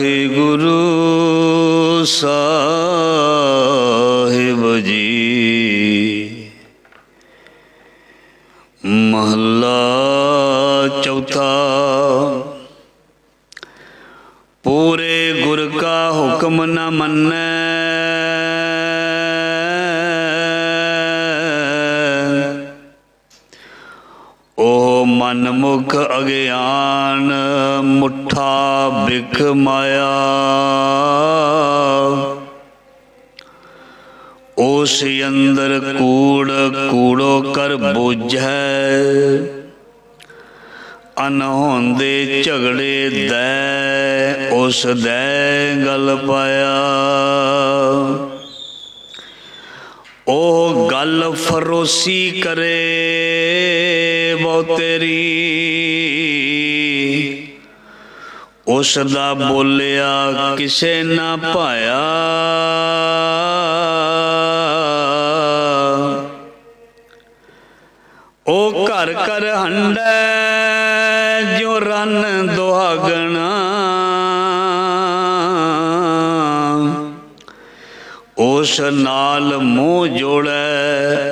वाहिगुरु साहिब जी। महला चौथा। पूरे गुर का हुक्म न मन्नै, ओह मनमुख अज्ञान मुठा बिख माया। उस अंदर कूड़ कूड़ो कर बूझै, अनहोंदे झगड़े दै उस दै गल पाया। ओ गल फरोसी करे बहु तेरी, उस दा बोलिया किसे ना पाया। ओ घर घर हंडै जो रन दुहागना, उस नाल मुँह जोड़ै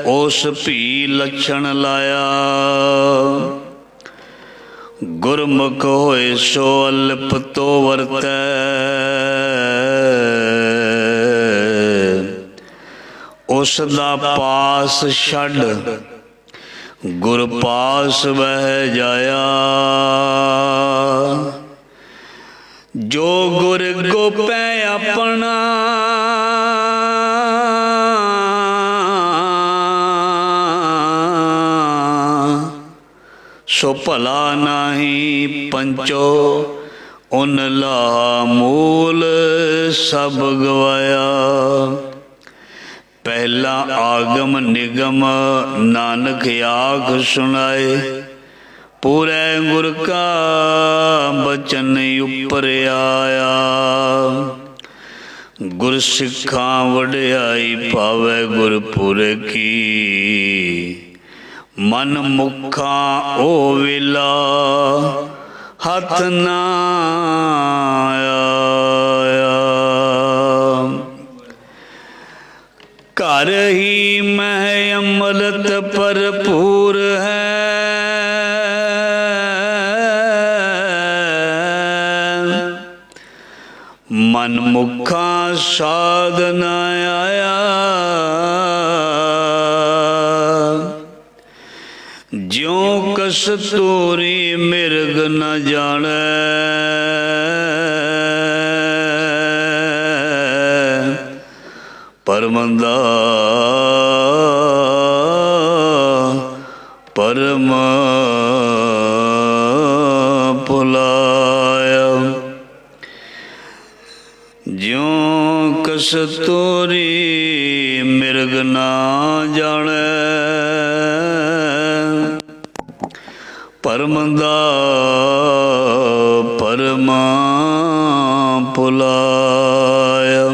उस भी लक्षण लाया। गुरमुख होए सो अल्प तो वरतै, उस दा पास छड़ गुर पास बह जाया। जो गुर गोपै अपना, सो भला नाही पंचो उन ला मूल सब गवाया। पहला आगम निगम नानक आख सुनाए, पूरे गुर का बचन उपर आया। गुर सिखा वड्याई पावै गुरपुर की, मन मुखा ओ वेला हथ ना आया। घर ही मह अमृत भरपूर है, मन मुखा साध न आया। ज्यों कस्तूरी मिर्ग न जाने, परमंदा परम पुलाया। ज्यों कस्तूरी मिर्ग ना जाने, परमंदा परम पुलाया।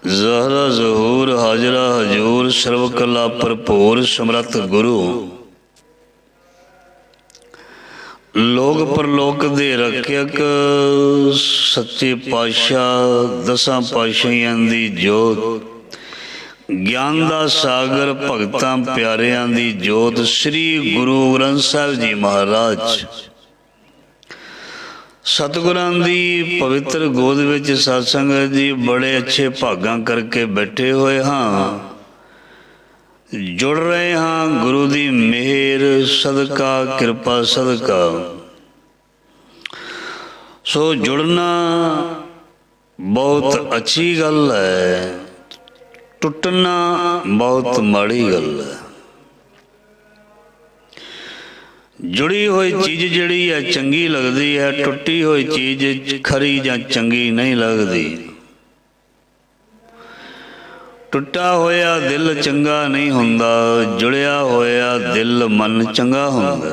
ज़हरा ज़हूर हाजरा हजूर सर्व कला भरपूर समर्थ गुरु, लोक परलोक दे रक्षक सच्चे पातशाह दसां पातशाहियां दी जोत, ज्ञान दा सागर भगतां प्यारियां दी जोत श्री गुरु ग्रंथ साहिब जी महाराज सतगुरां दी पवित्र गोद विच सतसंगत जी बड़े अच्छे भागां करके बैठे हुए हाँ, जुड़ रहे हाँ गुरु दी मेहर सदका कृपा सदका। सो जुड़ना बहुत अच्छी गल है, टुटना बहुत माड़ी गल है। जुड़ी हुई चीज़ जिहड़ी है चंगी लगती है, टुटी हुई चीज़ खरी जां चंगी नहीं लगती। टुटा होया दिल चंगा नहीं हुंदा, जुड़िया होया दिल मन चंगा हुंदा।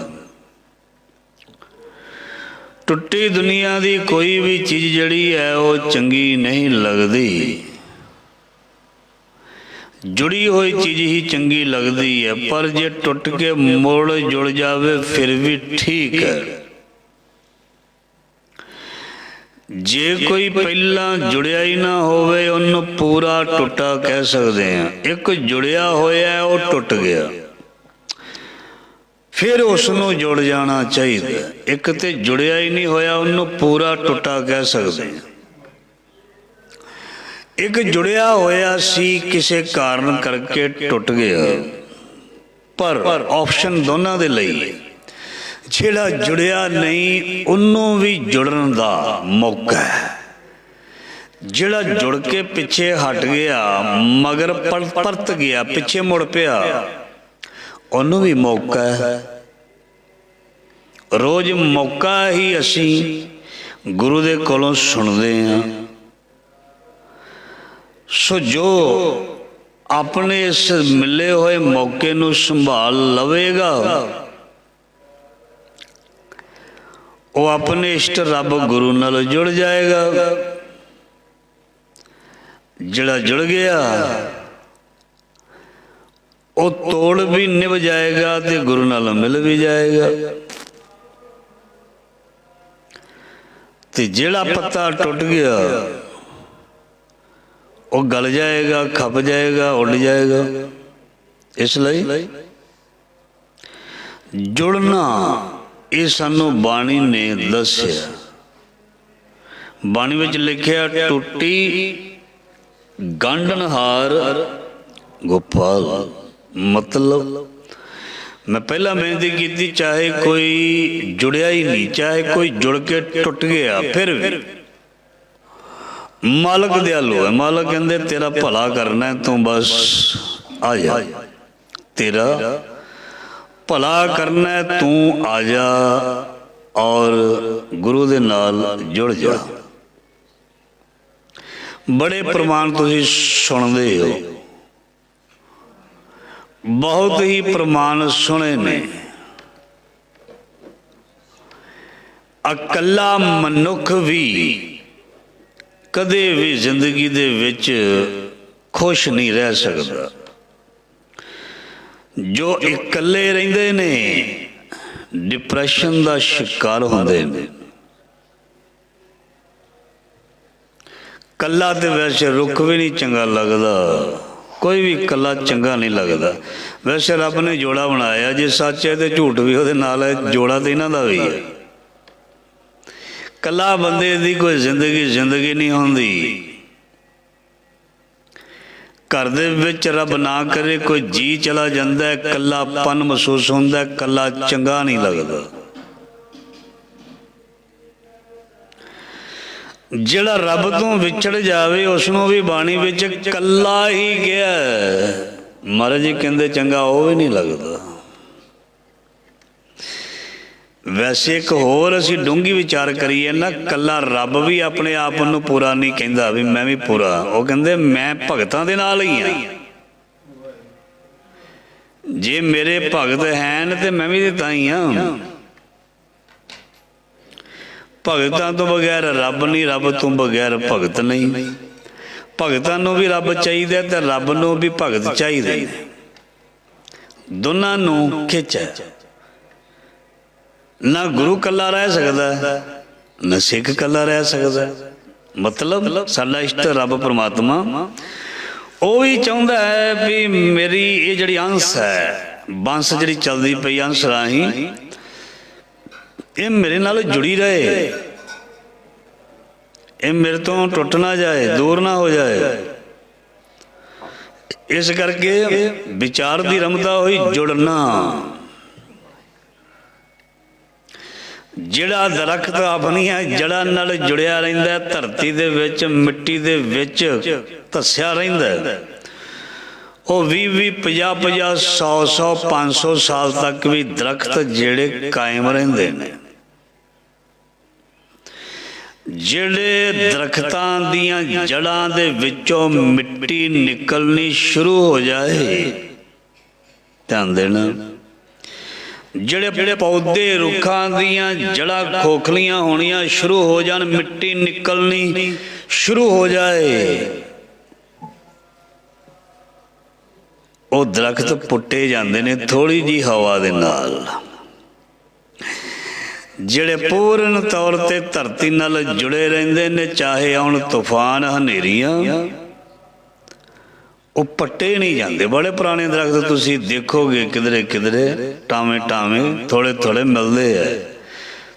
टुटी दुनिया की कोई भी चीज़ जिहड़ी है वो चंगी नहीं लगती, जुड़ी हुई चीज़ ही चंगी लगती है। पर जे टुट के मुड़ जुड़ जावे फिर भी ठीक है। ਜੇ ਕੋਈ ਪਹਿਲਾਂ ਜੁੜਿਆ ਹੀ ਨਾ ਹੋਵੇ ਉਹਨੂੰ ਪੂਰਾ ਟੁੱਟਾ ਕਹਿ ਸਕਦੇ ਹਾਂ। ਇੱਕ ਜੁੜਿਆ ਹੋਇਆ ਉਹ ਟੁੱਟ ਗਿਆ, ਫਿਰ ਉਸ ਨੂੰ ਜੁੜ ਜਾਣਾ ਚਾਹੀਦਾ। ਇੱਕ ਤੇ ਜੁੜਿਆ ਹੀ ਨਹੀਂ ਹੋਇਆ ਉਹਨੂੰ ਪੂਰਾ ਟੁੱਟਾ ਕਹਿ ਸਕਦੇ ਹਾਂ। ਇੱਕ ਜੁੜਿਆ ਹੋਇਆ ਸੀ, ਕਿਸੇ ਕਾਰਨ ਕਰਕੇ ਟੁੱਟ ਗਿਆ, ਪਰ ਆਪਸ਼ਨ ਦੋਨਾਂ ਦੇ ਲਈ ਹੈ। ਜਿਹੜਾ ਜੁੜਿਆ ਨਹੀਂ ਉਹਨੂੰ ਵੀ ਜੁੜਨ ਦਾ ਮੌਕਾ ਹੈ। ਜਿਹੜਾ ਜੁੜ ਕੇ ਪਿੱਛੇ ਹਟ ਗਿਆ, ਮਗਰ ਪਰਤ ਗਿਆ, ਪਿੱਛੇ ਮੁੜ ਪਿਆ, ਉਹਨੂੰ ਵੀ ਮੌਕਾ ਹੈ। ਰੋਜ਼ ਮੌਕਾ ਹੀ ਅਸੀਂ ਗੁਰੂ ਦੇ ਕੋਲੋਂ ਸੁਣਦੇ ਹਾਂ। ਸੋ ਜੋ ਆਪਣੇ ਇਸ ਮਿਲੇ ਹੋਏ ਮੌਕੇ ਨੂੰ ਸੰਭਾਲ ਲਵੇਗਾ ਉਹ ਆਪਣੇ ਇਸ਼ਟ ਰੱਬ ਗੁਰੂ ਨਾਲ ਜੁੜ ਜਾਏਗਾ। ਜਿਹੜਾ ਜੁੜ ਗਿਆ ਉਹ ਤੋੜ ਵੀ ਨਿਭ ਜਾਏਗਾ ਤੇ ਗੁਰੂ ਨਾਲ ਮਿਲ ਵੀ ਜਾਏਗਾ। ਤੇ ਜਿਹੜਾ ਪੱਤਾ ਟੁੱਟ ਗਿਆ ਉਹ ਗਲ ਜਾਏਗਾ, ਖਪ ਜਾਏਗਾ, ਉੱਡ ਜਾਏਗਾ। ਇਸ ਲਈ ਜੁੜਨਾ ਇਹ ਸਾਨੂੰ ਬਾਣੀ ਨੇ ਦੱਸਿਆ। ਬਾਣੀ ਵਿੱਚ ਲਿਖਿਆ, ਟੁੱਟੀ ਗੰਢਨਹਾਰ ਗੋਪਾਲ। ਮਤਲਬ ਮੈਂ ਪਹਿਲਾਂ ਬੇਨਤੀ ਕੀਤੀ, ਚਾਹੇ ਕੋਈ ਜੁੜਿਆ ਹੀ ਨਹੀਂ, ਚਾਹੇ ਕੋਈ ਜੁੜ ਕੇ ਟੁੱਟ ਗਿਆ, ਫਿਰ ਵੀ ਮਾਲਕ ਦਿਆਲੂ ਹੈ। ਮਾਲਕ ਕਹਿੰਦੇ ਤੇਰਾ ਭਲਾ ਕਰਨਾ, ਤੂੰ ਬਸ ਆ ਜਾ, ਤੇਰਾ ਭਲਾ ਕਰਨਾ, ਤੂੰ ਆ ਜਾ ਔਰ ਗੁਰੂ ਦੇ ਨਾਲ ਜੁੜ ਜਾ। ਬੜੇ ਪ੍ਰਮਾਣ ਤੁਸੀਂ ਸੁਣਦੇ ਹੋ, ਬਹੁਤ ਹੀ ਪ੍ਰਮਾਣ ਸੁਣੇ ਨੇ। ਇਕੱਲਾ ਮਨੁੱਖ ਵੀ ਕਦੇ ਵੀ ਜ਼ਿੰਦਗੀ ਦੇ ਵਿੱਚ ਖੁਸ਼ ਨਹੀਂ ਰਹਿ ਸਕਦਾ। ਜੋ ਇਕੱਲੇ ਰਹਿੰਦੇ ਨੇ ਡਿਪਰੈਸ਼ਨ ਦਾ ਸ਼ਿਕਾਰ ਹੁੰਦੇ ਨੇ। ਇਕੱਲਾ ਤੇ ਵੈਸੇ ਰੁੱਖ ਵੀ ਨਹੀਂ ਚੰਗਾ ਲੱਗਦਾ, ਕੋਈ ਵੀ ਇਕੱਲਾ ਚੰਗਾ ਨਹੀਂ ਲੱਗਦਾ। ਵੈਸੇ ਰੱਬ ਨੇ ਜੋੜਾ ਬਣਾਇਆ, ਜੇ ਸੱਚ ਹੈ ਤੇ ਝੂਠ ਵੀ ਉਹਦੇ ਨਾਲ ਹੈ, ਜੋੜਾ ਤੇ ਇਹਨਾਂ ਦਾ ਵੀ ਹੈ। ਇਕੱਲਾ ਬੰਦੇ ਦੀ ਕੋਈ ਜ਼ਿੰਦਗੀ ਨਹੀਂ ਹੁੰਦੀ। ਘਰ ਦੇ ਵਿੱਚ ਰੱਬ ਨਾ ਕਰੇ ਕੋਈ ਜੀ ਚਲਾ ਜਾਂਦਾ, ਇਕੱਲਾਪਨ ਮਹਿਸੂਸ ਹੁੰਦਾ, ਇਕੱਲਾ ਚੰਗਾ ਨਹੀਂ ਲੱਗਦਾ। ਜਿਹੜਾ ਰੱਬ ਤੋਂ ਵਿਛੜ ਜਾਵੇ ਉਸ ਨੂੰ ਵੀ ਬਾਣੀ ਵਿੱਚ ਇਕੱਲਾ ਹੀ ਗਿਆ। ਮਹਾਰਾਜ ਜੀ ਕਹਿੰਦੇ ਚੰਗਾ ਉਹ ਵੀ ਨਹੀਂ ਲੱਗਦਾ। ਵੈਸੇ ਇੱਕ ਹੋਰ ਅਸੀਂ ਡੂੰਘੀ ਵਿਚਾਰ ਕਰੀਏ ਨਾ, ਇਕੱਲਾ ਰੱਬ ਵੀ ਆਪਣੇ ਆਪ ਨੂੰ ਪੂਰਾ ਨਹੀਂ ਕਹਿੰਦਾ ਵੀ ਮੈਂ ਵੀ ਪੂਰਾ। ਉਹ ਕਹਿੰਦੇ ਮੈਂ ਭਗਤਾਂ ਦੇ ਨਾਲ ਹੀ ਹਾਂ। ਜੇ ਮੇਰੇ ਭਗਤ ਹਨ ਤੇ ਮੈਂ ਵੀ ਤਾਂ ਹੀ ਹਾਂ। ਭਗਤਾਂ ਤੋਂ ਬਗੈਰ ਰੱਬ ਨਹੀਂ, ਰੱਬ ਤੋਂ ਬਗੈਰ ਭਗਤ ਨਹੀਂ। ਭਗਤਾਂ ਨੂੰ ਵੀ ਰੱਬ ਚਾਹੀਦਾ ਤੇ ਰੱਬ ਨੂੰ ਵੀ ਭਗਤ ਚਾਹੀਦੇ। ਦੋਨਾਂ ਨੂੰ ਖਿੱਚ ਹੈ। ਨਾ ਗੁਰੂ ਇਕੱਲਾ ਰਹਿ ਸਕਦਾ, ਨਾ ਸਿੱਖ ਇਕੱਲਾ ਰਹਿ ਸਕਦਾ। ਮਤਲਬ ਸਾਡਾ ਇਸ਼ਟ ਰੱਬ ਪਰਮਾਤਮਾ ਉਹ ਵੀ ਚਾਹੁੰਦਾ ਹੈ ਵੀ ਮੇਰੀ ਇਹ ਜਿਹੜੀ ਅੰਸ਼ ਹੈ, ਬੰਸ ਜਿਹੜੀ ਚੱਲਦੀ ਪਈ ਅੰਸ਼ ਰਾਹੀਂ, ਇਹ ਮੇਰੇ ਨਾਲ ਜੁੜੀ ਰਹੇ, ਇਹ ਮੇਰੇ ਤੋਂ ਟੁੱਟ ਨਾ ਜਾਏ, ਦੂਰ ਨਾ ਹੋ ਜਾਏ। ਇਸ ਕਰਕੇ ਵਿਚਾਰ ਦੀ ਰਮਤਾ ਹੋਈ ਜੁੜਨਾ। ਜਿਹੜਾ ਦਰਖਤ ਆਪਣੀਆਂ ਜੜ੍ਹਾਂ ਨਾਲ ਜੁੜਿਆ ਰਹਿੰਦਾ, ਧਰਤੀ ਦੇ ਵਿੱਚ ਮਿੱਟੀ ਦੇ ਵਿੱਚ ਧੱਸਿਆ ਰਹਿੰਦਾ, ਉਹ 20-20, 50-50, 100-100, 500 ਸਾਲ ਤੱਕ ਵੀ ਦਰਖਤ ਜਿਹੜੇ ਕਾਇਮ ਰਹਿੰਦੇ ਨੇ। ਜਿਹੜੇ ਦਰਖਤਾਂ ਦੀਆਂ ਜੜ੍ਹਾਂ ਦੇ ਵਿੱਚੋਂ ਮਿੱਟੀ ਨਿਕਲਣੀ ਸ਼ੁਰੂ ਹੋ ਜਾਏ, ਧਿਆਨ ਦੇਣਾ, ਜਿਹੜੇ ਪੌਦੇ ਰੁੱਖਾਂ ਦੀਆਂ ਜੜ੍ਹਾਂ ਖੋਖਲੀਆਂ ਹੋਣੀਆਂ ਸ਼ੁਰੂ ਹੋ ਜਾਣ, ਮਿੱਟੀ ਨਿਕਲਣੀ ਸ਼ੁਰੂ ਹੋ ਜਾਏ, ਉਹ ਦਰਖਤ ਪੁੱਟੇ ਜਾਂਦੇ ਨੇ ਥੋੜ੍ਹੀ ਜਿਹੀ ਹਵਾ ਦੇ ਨਾਲ। ਜਿਹੜੇ ਪੂਰਨ ਤੌਰ ਤੇ ਧਰਤੀ ਨਾਲ ਜੁੜੇ ਰਹਿੰਦੇ ਨੇ, ਚਾਹੇ ਆਉਣ ਤੂਫਾਨ ਹਨੇਰੀਆਂ, ਉਹ ਪੱਟੇ ਨਹੀਂ ਜਾਂਦੇ। ਬੜੇ ਪੁਰਾਣੇ ਦਰਖਤ ਤੁਸੀਂ ਦੇਖੋਗੇ ਕਿਧਰੇ ਕਿਧਰੇ ਟਾਵੇਂ ਟਾਵੇਂ ਥੋੜ੍ਹੇ ਥੋੜ੍ਹੇ ਮਿਲਦੇ ਆ।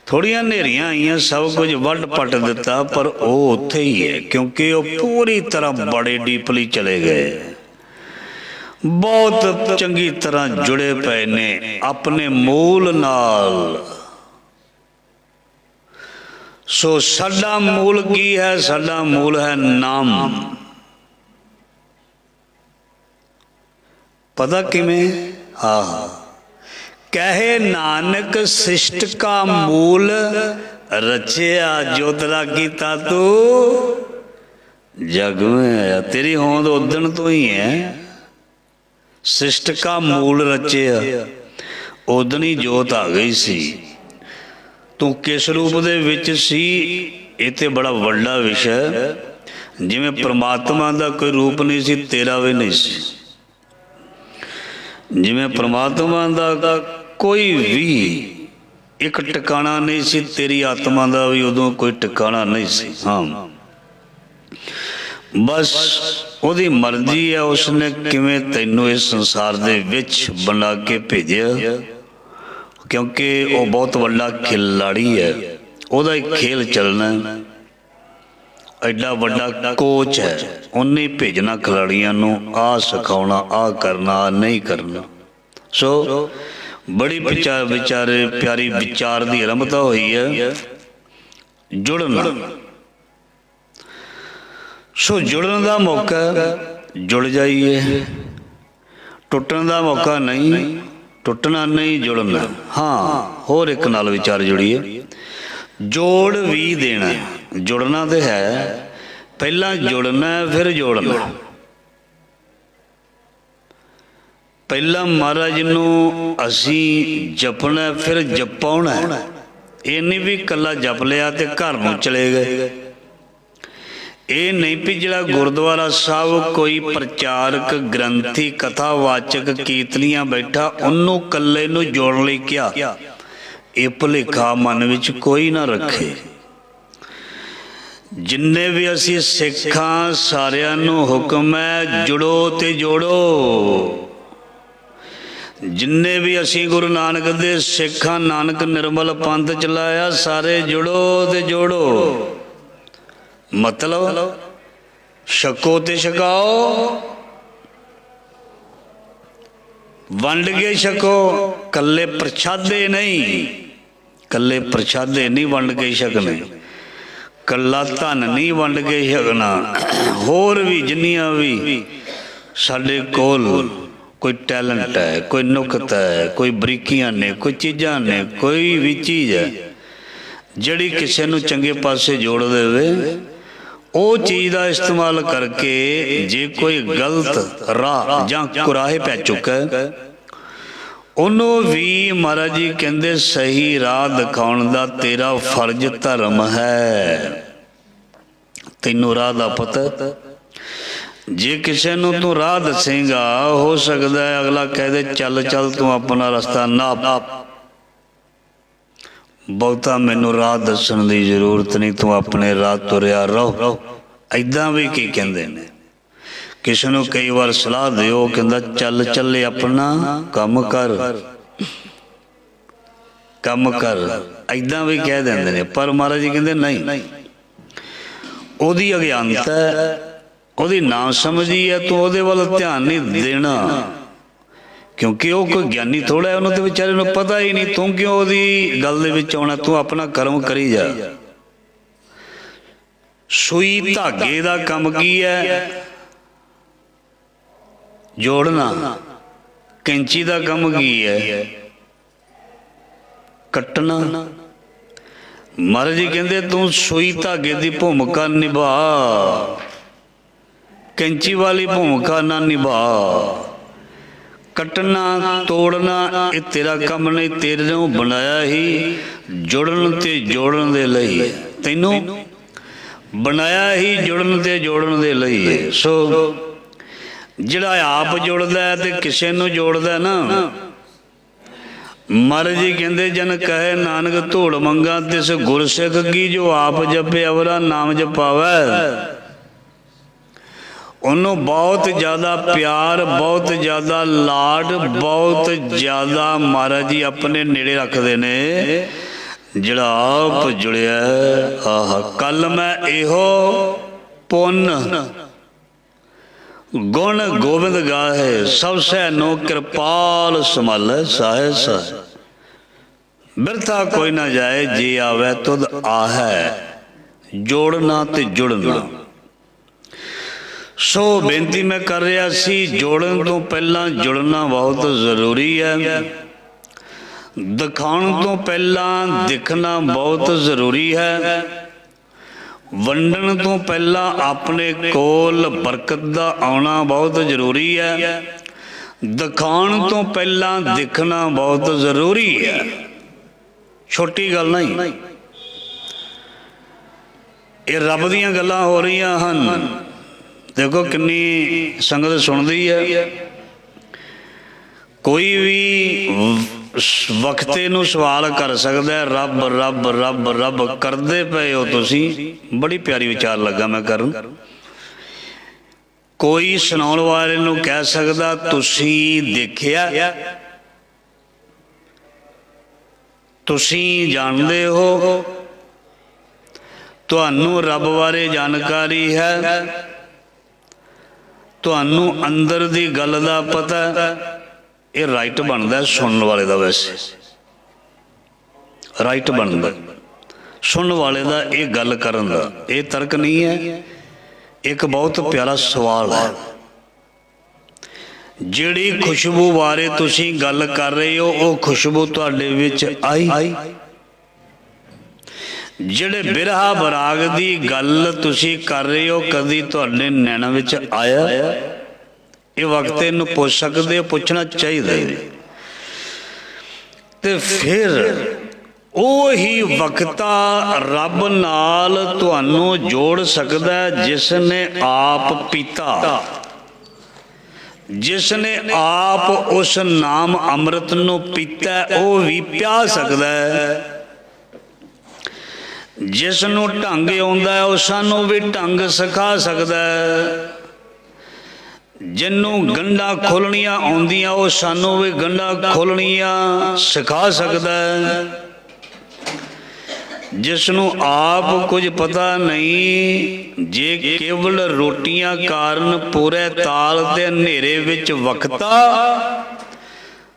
ਥੋੜ੍ਹੀਆਂ ਹਨੇਰੀਆਂ ਆਈਆਂ, ਸਭ ਕੁਝ ਵੱਢ ਪੱਟ ਦਿੱਤਾ, ਪਰ ਉਹ ਉੱਥੇ ਹੀ ਹੈ, ਕਿਉਂਕਿ ਉਹ ਪੂਰੀ ਤਰ੍ਹਾਂ ਬੜੇ ਡੀਪਲੀ ਚਲੇ ਗਏ, ਬਹੁਤ ਚੰਗੀ ਤਰ੍ਹਾਂ ਜੁੜੇ ਪਏ ਨੇ ਆਪਣੇ ਮੂਲ ਨਾਲ। ਸੋ ਸਾਡਾ ਮੂਲ ਕੀ ਹੈ? ਸਾਡਾ ਮੂਲ ਹੈ ਨਾਮ। ਪਤਾ ਕਿਵੇਂ? ਕਹੇ ਨਾਨਕ ਸਿਸ਼ਟ ਕਾ ਮੂਲ ਰਚਿਆ, ਜੋ ਤੇਰਾ ਕੀਤਾ ਤੂੰ ਜਗ में आया। तेरी होंद उदण तो ही है। सिष्ट का मूल रचिया, उदण ही जोत आ गई सी। तू किस रूप दे विच सी? ये ते बड़ा वड्डा विषय। जिवें परमात्मा दा कोई रूप नहीं सी, तेरा भी नहीं सी। जिवें परमात्मा दा कोई भी एक टिकाणा नहीं सी, तेरी आत्मा का भी उदों कोई टिकाणा नहीं सी। हाँ, बस उसकी मर्जी है, उसने किवें तैनूं इस संसार दे विच बना के भेजिया, क्योंकि वो बहुत वड्डा खिलाड़ी है। उसदा एक खेल चलना, एडा वड्डा कोच है, उन्हें भेजना खिलाड़ियों नूं, आ सिखाउणा, आ करना, आ नहीं करना। सो बड़ी विचारे प्यारी विचार की आरंभता हुई है, जुड़ना। सो जुड़न का मौका, जुड़ जाइए। टुटन का मौका नहीं, टुटना नहीं, जुड़ना। हाँ, होर एक नाल विचार जुड़िए, जोड़ भी देना। जुड़ना तो है, पहला जुड़ना फिर जोड़ना। पहला महाराज नूं असी जपना, फिर जपाउणा। ये नहीं भी कला जप लिया तो घर नूं चले गए। ये नहीं भी जिहड़ा गुरुद्वारा साहब कोई प्रचारक, ग्रंथी, कथावाचक, कीर्तनियां बैठा, उन्हों कल्ले नूं जोड़न लई क्या, ये भुलेखा मन विच कोई ना रखे। जिन्ने भी असी सिख हां, सारियां नूं हुक्म है, जुड़ो ते जोड़ो। जिन्ने भी असी गुरु नानक दे सिख हां, नानक निर्मल पंथ चलाया, सारे जुड़ो ते जोड़ो। मतलब छको ते छकाओ, वंड के छको, कल्ले प्रशादे नहीं, कल्ले प्रशादे नहीं वंड के छकने, कल्ला धन नहीं वंड के छकना। होर भी जिन्नियां भी साडे कोल कोई टैलेंट है, कोई नुकत है, कोई बरीकियां ने, कोई चीज़ां ने, कोई भी चीज़ है जिहड़ी किसी नूं चंगे पासे जोड़ देवे, वो चीज़ का इस्तेमाल करके जे कोई गलत राह जां कुराहे पै चुका है, उन्होंने भी महाराज जी कहते सही राह दिखाउण दा तेरा फर्ज धर्म है। तैनूं राह दा पता, जे किसी नूं तू राह दसेगा, हो सकता है अगला कह दे चल चल तू अपना रास्ता नाप, बहुता मैनू राह दसन की जरूरत नहीं, तू अपने राह तुरिया रहो। ऐदां भी की कहते हैं, किसी नूं कई बार सलाह दिओ, कहंदा चल चले अपना कम कर, कम कर, ऐदां भी कह देंदे ने। पर महाराज जी कहंदे नहीं, ओहदी अज्ञानता है, ओहदी ना समझी है, तू ओहदे वाल ध्यान नहीं देना, क्योंकि वह कोई ज्ञानी थोड़ा है, उन्होंने तो बेचारे नूं पता ही नहीं, तू क्यों ओहदी गल दे विच आउणा, तू अपना कर्म करी जा। सूई धागे दा कम की है? जोड़ना। कैंची दा कम की है? कटना। महाराज जी कहते तू सूई धागे की भूमिका निभा, कैंची वाली भूमिका ना निभा। कटना तोड़ना ये तेरा काम नहीं, तेरे नूं बनाया ही जुड़न ते जोड़न दे लई, तैनू बनाया ही जुड़न ते जोड़न दे लई। सो जिहड़ा आप जुड़दा है ते किसे नूं जोड़दा ना, महाराज जी कहते जन कहे नानक धूड़ मंगा तिस गुरसिख की जो आप जपे अवरा नाम जपावै। उन्होंने बहुत ज़्यादा प्यार, बहुत ज़्यादा लाड, बहुत ज़्यादा महाराज जी अपने नेड़े रखते ने जिहड़ा आप जुड़िया। आह कल मैं इहो पुन गुण गोविंद गाहे सबसे नो कृपाल संभाले साहे साहे। बिरथा कोई ना जाए जे आवे तुद आहै, जोड़ना ते जुड़ना। सो बेनती मैं कर रहा सी, जोड़न तो पहला जुड़ना बहुत जरूरी है। दिखाने तो पहला दिखना बहुत जरूरी है। वंडन तो पहला अपने कोल बरकत दा आना बहुत जरूरी है। दिखाने तो पहला दिखना बहुत जरूरी है। छोटी गल नहीं, ये रब दियां गल्लां हो रही हैं। देखो कितनी संगत सुनती है। कोई भी वक्ते नूं सवाल कर सकता है, रब रब रब रब करते पे हो तुसी। बड़ी प्यारी विचार लगा मैं करन। कोई सुनाउण वाले नूं कह सकदा तुसी देखिया, तुसी जानदे हो, तुहानूं रब बारे जानकारी है, तुहानूं अंदर दी गल दा पता। ये राइट बनता है सुनने वाले का। वैसे राइट बनता सुनने वाले का ये गल करन दा, ये तर्क नहीं है। एक बहुत प्यारा सवाल है। जिहड़ी खुशबू बारे तुसी गल कर रहे हो वो खुशबू तुहाडे विच आई? जिहड़े बिरहा बराग दी गल तुसी कर रहे हो कदी तुहाडे नैना विच आया? ये वक्त इनू पुछ सकते हो, पूछना चाहिए। तो फिर वही वक्ता रब नाल तुहानू जोड़ सकता है जिसने आप पीता, जिसने आप उस नाम अमृत नू पीता वो भी प्या सकता है। जिसनू ढंग आउंदा है वो सानू भी ढंग सिखा सकता है। जिन्हों गंढा खोलनियां आउंदियां वो सानू भी गंढा खोलनियां सिखा सकता है। जिसनों आप कुछ पता नहीं, जे केवल रोटियां कारण पूरे ताल ते हनेरे विच वक्ता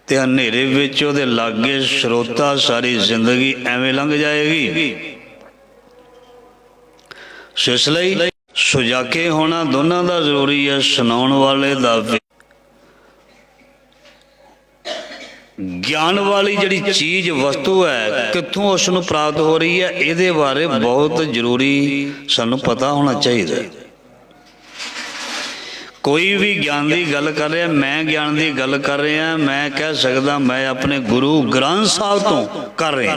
ते हनेरे विच उहदे लागे श्रोता, सारी जिंदगी एवें लंघ जाएगी। सो इसलिए सुजाके होना दोनों का जरूरी है। सुनाउण वाले दा ज्ञान वाली जिहड़ी चीज़ वस्तु है कित्थों उसनूं प्राप्त हो रही है, इहदे बारे बहुत जरूरी सानूं पता होना चाहिए। कोई भी ज्ञान की गल कर रहा, मैं ज्ञान की गल कर रहा, मैं कह सकदा मैं अपने गुरु ग्रंथ साहब तो कर रहा,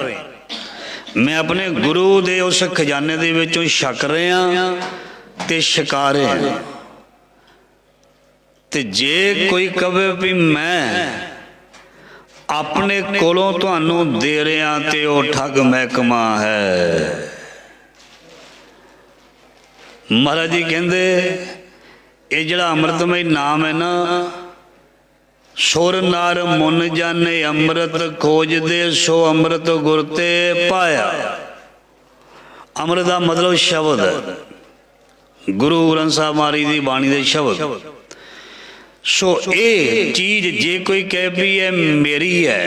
मैं अपने गुरु दे उस खजाने दे विचों छक रहा ते छका रहे। ते जे कोई कहे भी मैं अपने कोलों तुहानू दे रहा ते वो ठग महकमा है। महाराज जी कहते ये जड़ा अमृतमय नाम है ना, सुर नार मुन जाने अमृत खोज दे सो अमृत गुर ते पाया। अमृत का मतलब शब्द है, गुरु ग्रंथ साहब महाराज की बाणी दे शब्द। सो ये चीज जे कोई कह भी है मेरी है,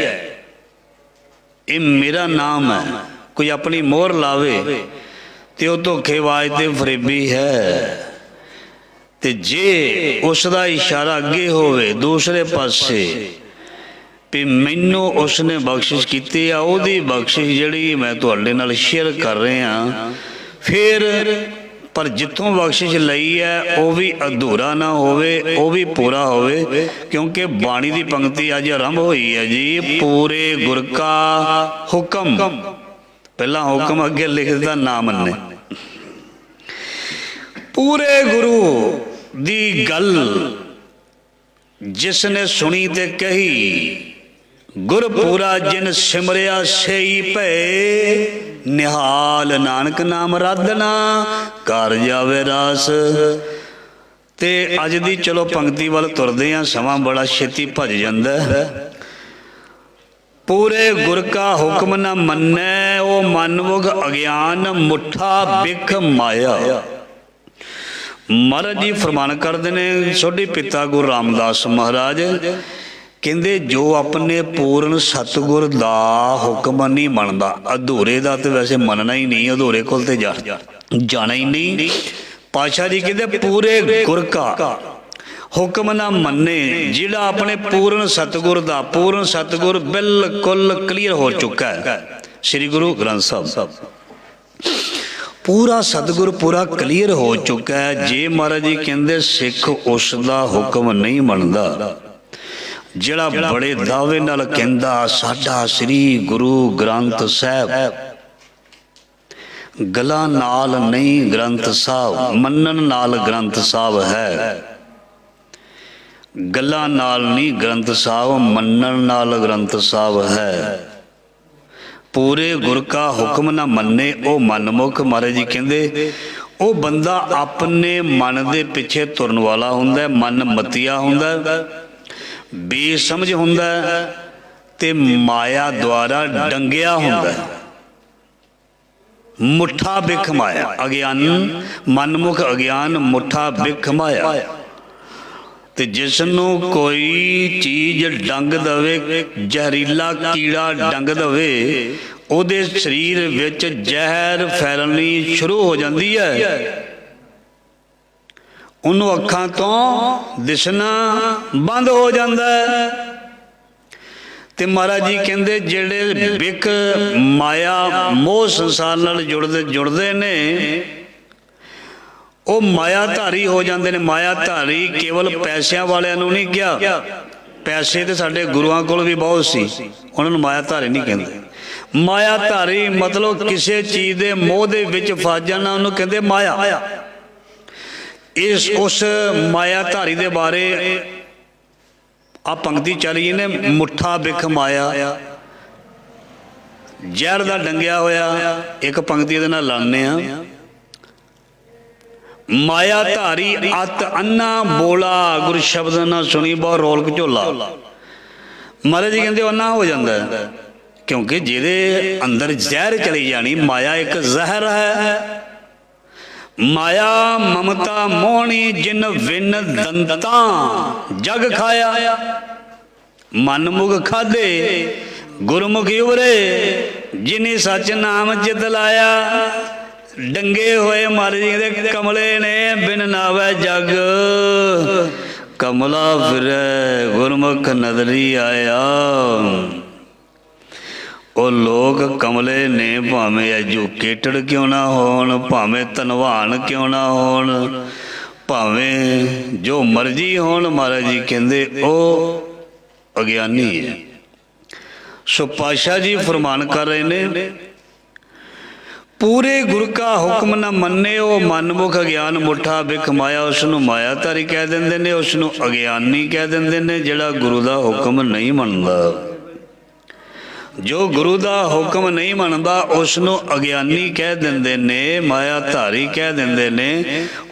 ये मेरा नाम है, कोई अपनी मोहर लावे तो वह धोखेबाज ते फरेबी है। ते जे उसका इशारा अगे होवे दूसरे पासे भी मैनू उसने बख्शिश की आ, ओहदी बख्शिश जिहड़ी मैं तुहाडे नाल शेयर कर रहा, फिर पर जितों बख्शिश लई है वह भी अधूरा ना होवे, वह भी पूरा होवे। क्योंकि बाणी की पंक्ति अज आरंभ हुई है जी, पूरे गुर का हुक्म। पहला हुक्म अगे लिख दिता ना मन्ने। पूरे गुरु दी गल जिसने सुनी ते कही गुरपुरा जिन सिमरिया सेई भे, निहाल नानक नाम राधना, घर जावे रास। ते अज दी चलो पंक्ति वाल तुरदे हैं, समा बड़ा छेती भज जांदा है। पूरे गुर का हुक्म न मन्नै, ओ मनमुख अज्ञान मुठा बिख माया। महाराज जी फरमान करते ने, सोढ़े पिता गुरु रामदास महाराज कहते, जो अपने पूर्ण सतगुर दा हुक्म नहीं मनता, अधूरे दा तो वैसे मनना ही नहीं, अधूरे कोल ते जाना ही नहीं। पातशाह जी कहते पूरे गुर का हुक्म ना मन्ने, जिहड़ा अपने पूर्ण सतगुर दा, पूर्ण सतगुर बिल्कुल क्लीयर हो चुका है, श्री गुरु ग्रंथ साहब पूरा सतगुर पूरा क्लीयर हो चुका है। जे महाराज जी कहते सिख उसका हुक्म नहीं मनता, जिहड़ा बड़े दावे नाल कहंदा साडा श्री गुरु ग्रंथ साहब, गला नाल नहीं ग्रंथ साहब, मनन नाल ग्रंथ साहब है, गला नाल नहीं ग्रंथ साहब, मनन नाल ग्रंथ साहब है। पूरे गुर का हुक्म ना मन्ने ओ मनमुख, महाराज जी कहंदे ओ बंदा अपने मन दे पिछे तुरन वाला हुंदा, मन मतिया हुंदा, बेसमझ हुंदा ते माया द्वारा डंगिया हुंदा। मुठा बिख माया, अज्ञान मनमुख अज्ञान मुठा बिख माया। ते जिसनों कोई चीज डंग दवे, जहरीला कीड़ा डंग दवे, उहदे शरीर विच जहर फैलनी शुरू हो जाती है, उन्होंने अखां तो दिसना बंद हो जाता है। ते महाराज जी कहते जेड़े बिख माया मोह संसार नाल जुड़ते ने, वो मायाधारी हो जाते हैं। मायाधारी केवल पैसों वालियां नूं नहीं कहा, पैसे तो साडे गुरुआं कोल भी बहुत सी, उन्होंने मायाधारी नहीं कहते। मायाधारी मतलब किसी चीज़ के मोह दे विच फस जाना, उन्होंने कहते माया। इस उस मायाधारी दे बारे आ पंक्ति चली ने, मुठा बिख माया, जहर दा डंगिया होया। एक पंक्ति दे नाल लाने आ, मायाधारी अत अन्ना बोला, गुरु शब्द ना सुनी बहुत रोल घचोला। महाराज जी कहते अन्ना हो जाता है, क्योंकि जिहदे अंदर जहर चली जानी, माया एक जहर है। माया ममता मोहनी जिन विन दंता जग खाया, मनमुख खादे गुरमुखी उवरे, जिन्हें सच नाम चित लाया। डंगे होए महाराज जी कमले ने, बिन नावे जग कमला फिरे, गुरमुख नदरी आया। ਉਹ लोग कमले ने, भावें एजुकेटड क्यों ना होण, भावें धनवान क्यों ना होण, भावें जो मर्जी होण, महाराज जी कहते ओ अज्ञानी है। सो पातशाह जी फरमान कर रहे ने, पूरे गुरु का हुक्म न मन्ने, ओ मनमुख अज्ञान मुठा बिख माया। उसनूं मायाधारी कह देंदे ने, उसनूं अज्ञानी कह देंदे ने, जिहड़ा गुरु का हुक्म नहीं मनदा। जो गुरु का हुक्म नहीं मनता उसनों अज्ञानी कह देंदे ने, मायाधारी कह देंदे ने।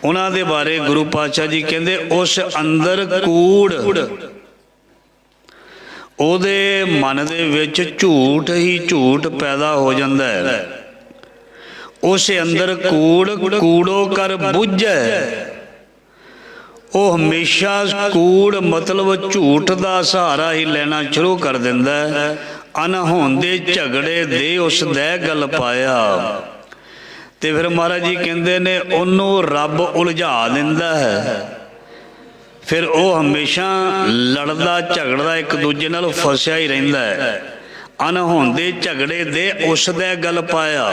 उन्हां दे बारे गुरु पातशाह जी कहते, उस अंदर कूड़, ओदे मन दे विच झूठ ही झूठ पैदा हो जाता है। उस अंदर कूड़ कूड़ो कर बुझे, वो हमेशा कूड़ मतलब झूठ का सहारा ही लेना शुरू कर देंदा है। अनहोंदे झगड़े दे उस दै गल पाया, ते फिर महाराज जी कहते ने ओनू रब उलझा दिंदा है। फिर वो हमेशा लड़दा झगड़दा एक दूजे नाल फसिया ही रहिंदा है। अनहोंदे झगड़े दे उस दै गल पाया,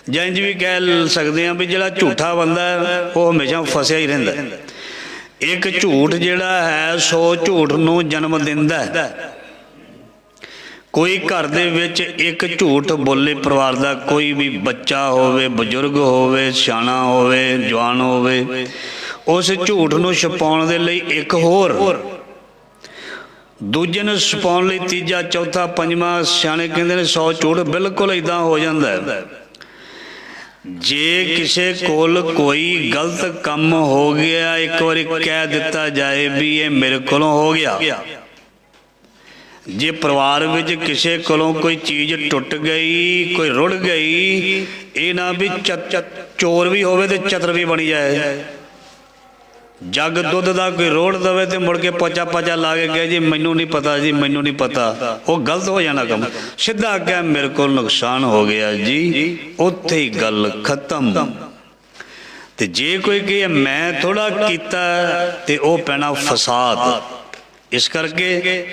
जंज भी कह सकते हैं भी जिहड़ा झूठा बंदा है वो हमेशा फसिया ही रहिंदा। एक झूठ जिहड़ा है 100 झूठ नूं जन्म दिंदा है। कोई घर दे विच एक झूठ बोले परिवार का कोई भी बच्चा होवे, बजुर्ग होवे, सियाणा होवे, जवान होवे, उस झूठ नूं छुपाउण दे लई एक होर ਦੂਜੇ ਨੂੰ ਛੁਪਾਉਣ ਲਈ ਤੀਜਾ ਚੌਥਾ ਪੰਜਵਾਂ। ਸਿਆਣੇ ਕਹਿੰਦੇ ਨੇ 100 ਝੂਠ। ਬਿਲਕੁਲ ਇੱਦਾਂ ਹੋ ਜਾਂਦਾ ਹੈ। ਜੇ ਕਿਸੇ ਕੋਲ ਕੋਈ ਗਲਤ ਕੰਮ ਹੋ ਗਿਆ, ਇੱਕ ਵਾਰੀ ਕਹਿ ਦਿੱਤਾ ਜਾਏ ਵੀ ਇਹ ਮੇਰੇ ਕੋਲੋਂ ਹੋ ਗਿਆ। ਜੇ ਪਰਿਵਾਰ ਵਿੱਚ ਕਿਸੇ ਕੋਲੋਂ ਕੋਈ ਚੀਜ਼ ਟੁੱਟ ਗਈ, ਕੋਈ ਰੁੜ ਗਈ, ਇਹ ਨਾ ਵੀ ਚੋਰ ਵੀ ਹੋਵੇ ਤੇ ਚਤਰ ਵੀ ਬਣੀ ਜਾਏ। ਜੱਗ ਦੁੱਧ ਦਾ ਕੋਈ ਰੋੜ ਦਵੇ ਤੇ ਮੁੜ ਕੇ ਪੋਚਾ ਲਾ ਕੇ ਕਹੇ ਜੀ ਮੈਨੂੰ ਨਹੀਂ ਪਤਾ ਜੀ, ਮੈਨੂੰ ਨਹੀਂ ਪਤਾ। ਉਹ ਗਲਤ ਹੋ ਜਾਣਾ ਕੰਮ। ਸਿੱਧਾ ਕਹਿ ਮੇਰੇ ਕੋਲ ਨੁਕਸਾਨ ਹੋ ਗਿਆ ਜੀ, ਉੱਥੇ ਹੀ ਗੱਲ ਖਤਮ। ਤੇ ਜੇ ਕੋਈ ਕਹੇ ਮੈਂ ਥੋੜਾ ਕੀਤਾ ਤੇ ਉਹ ਪੈਣਾ ਫਸਾਦ। ਇਸ ਕਰਕੇ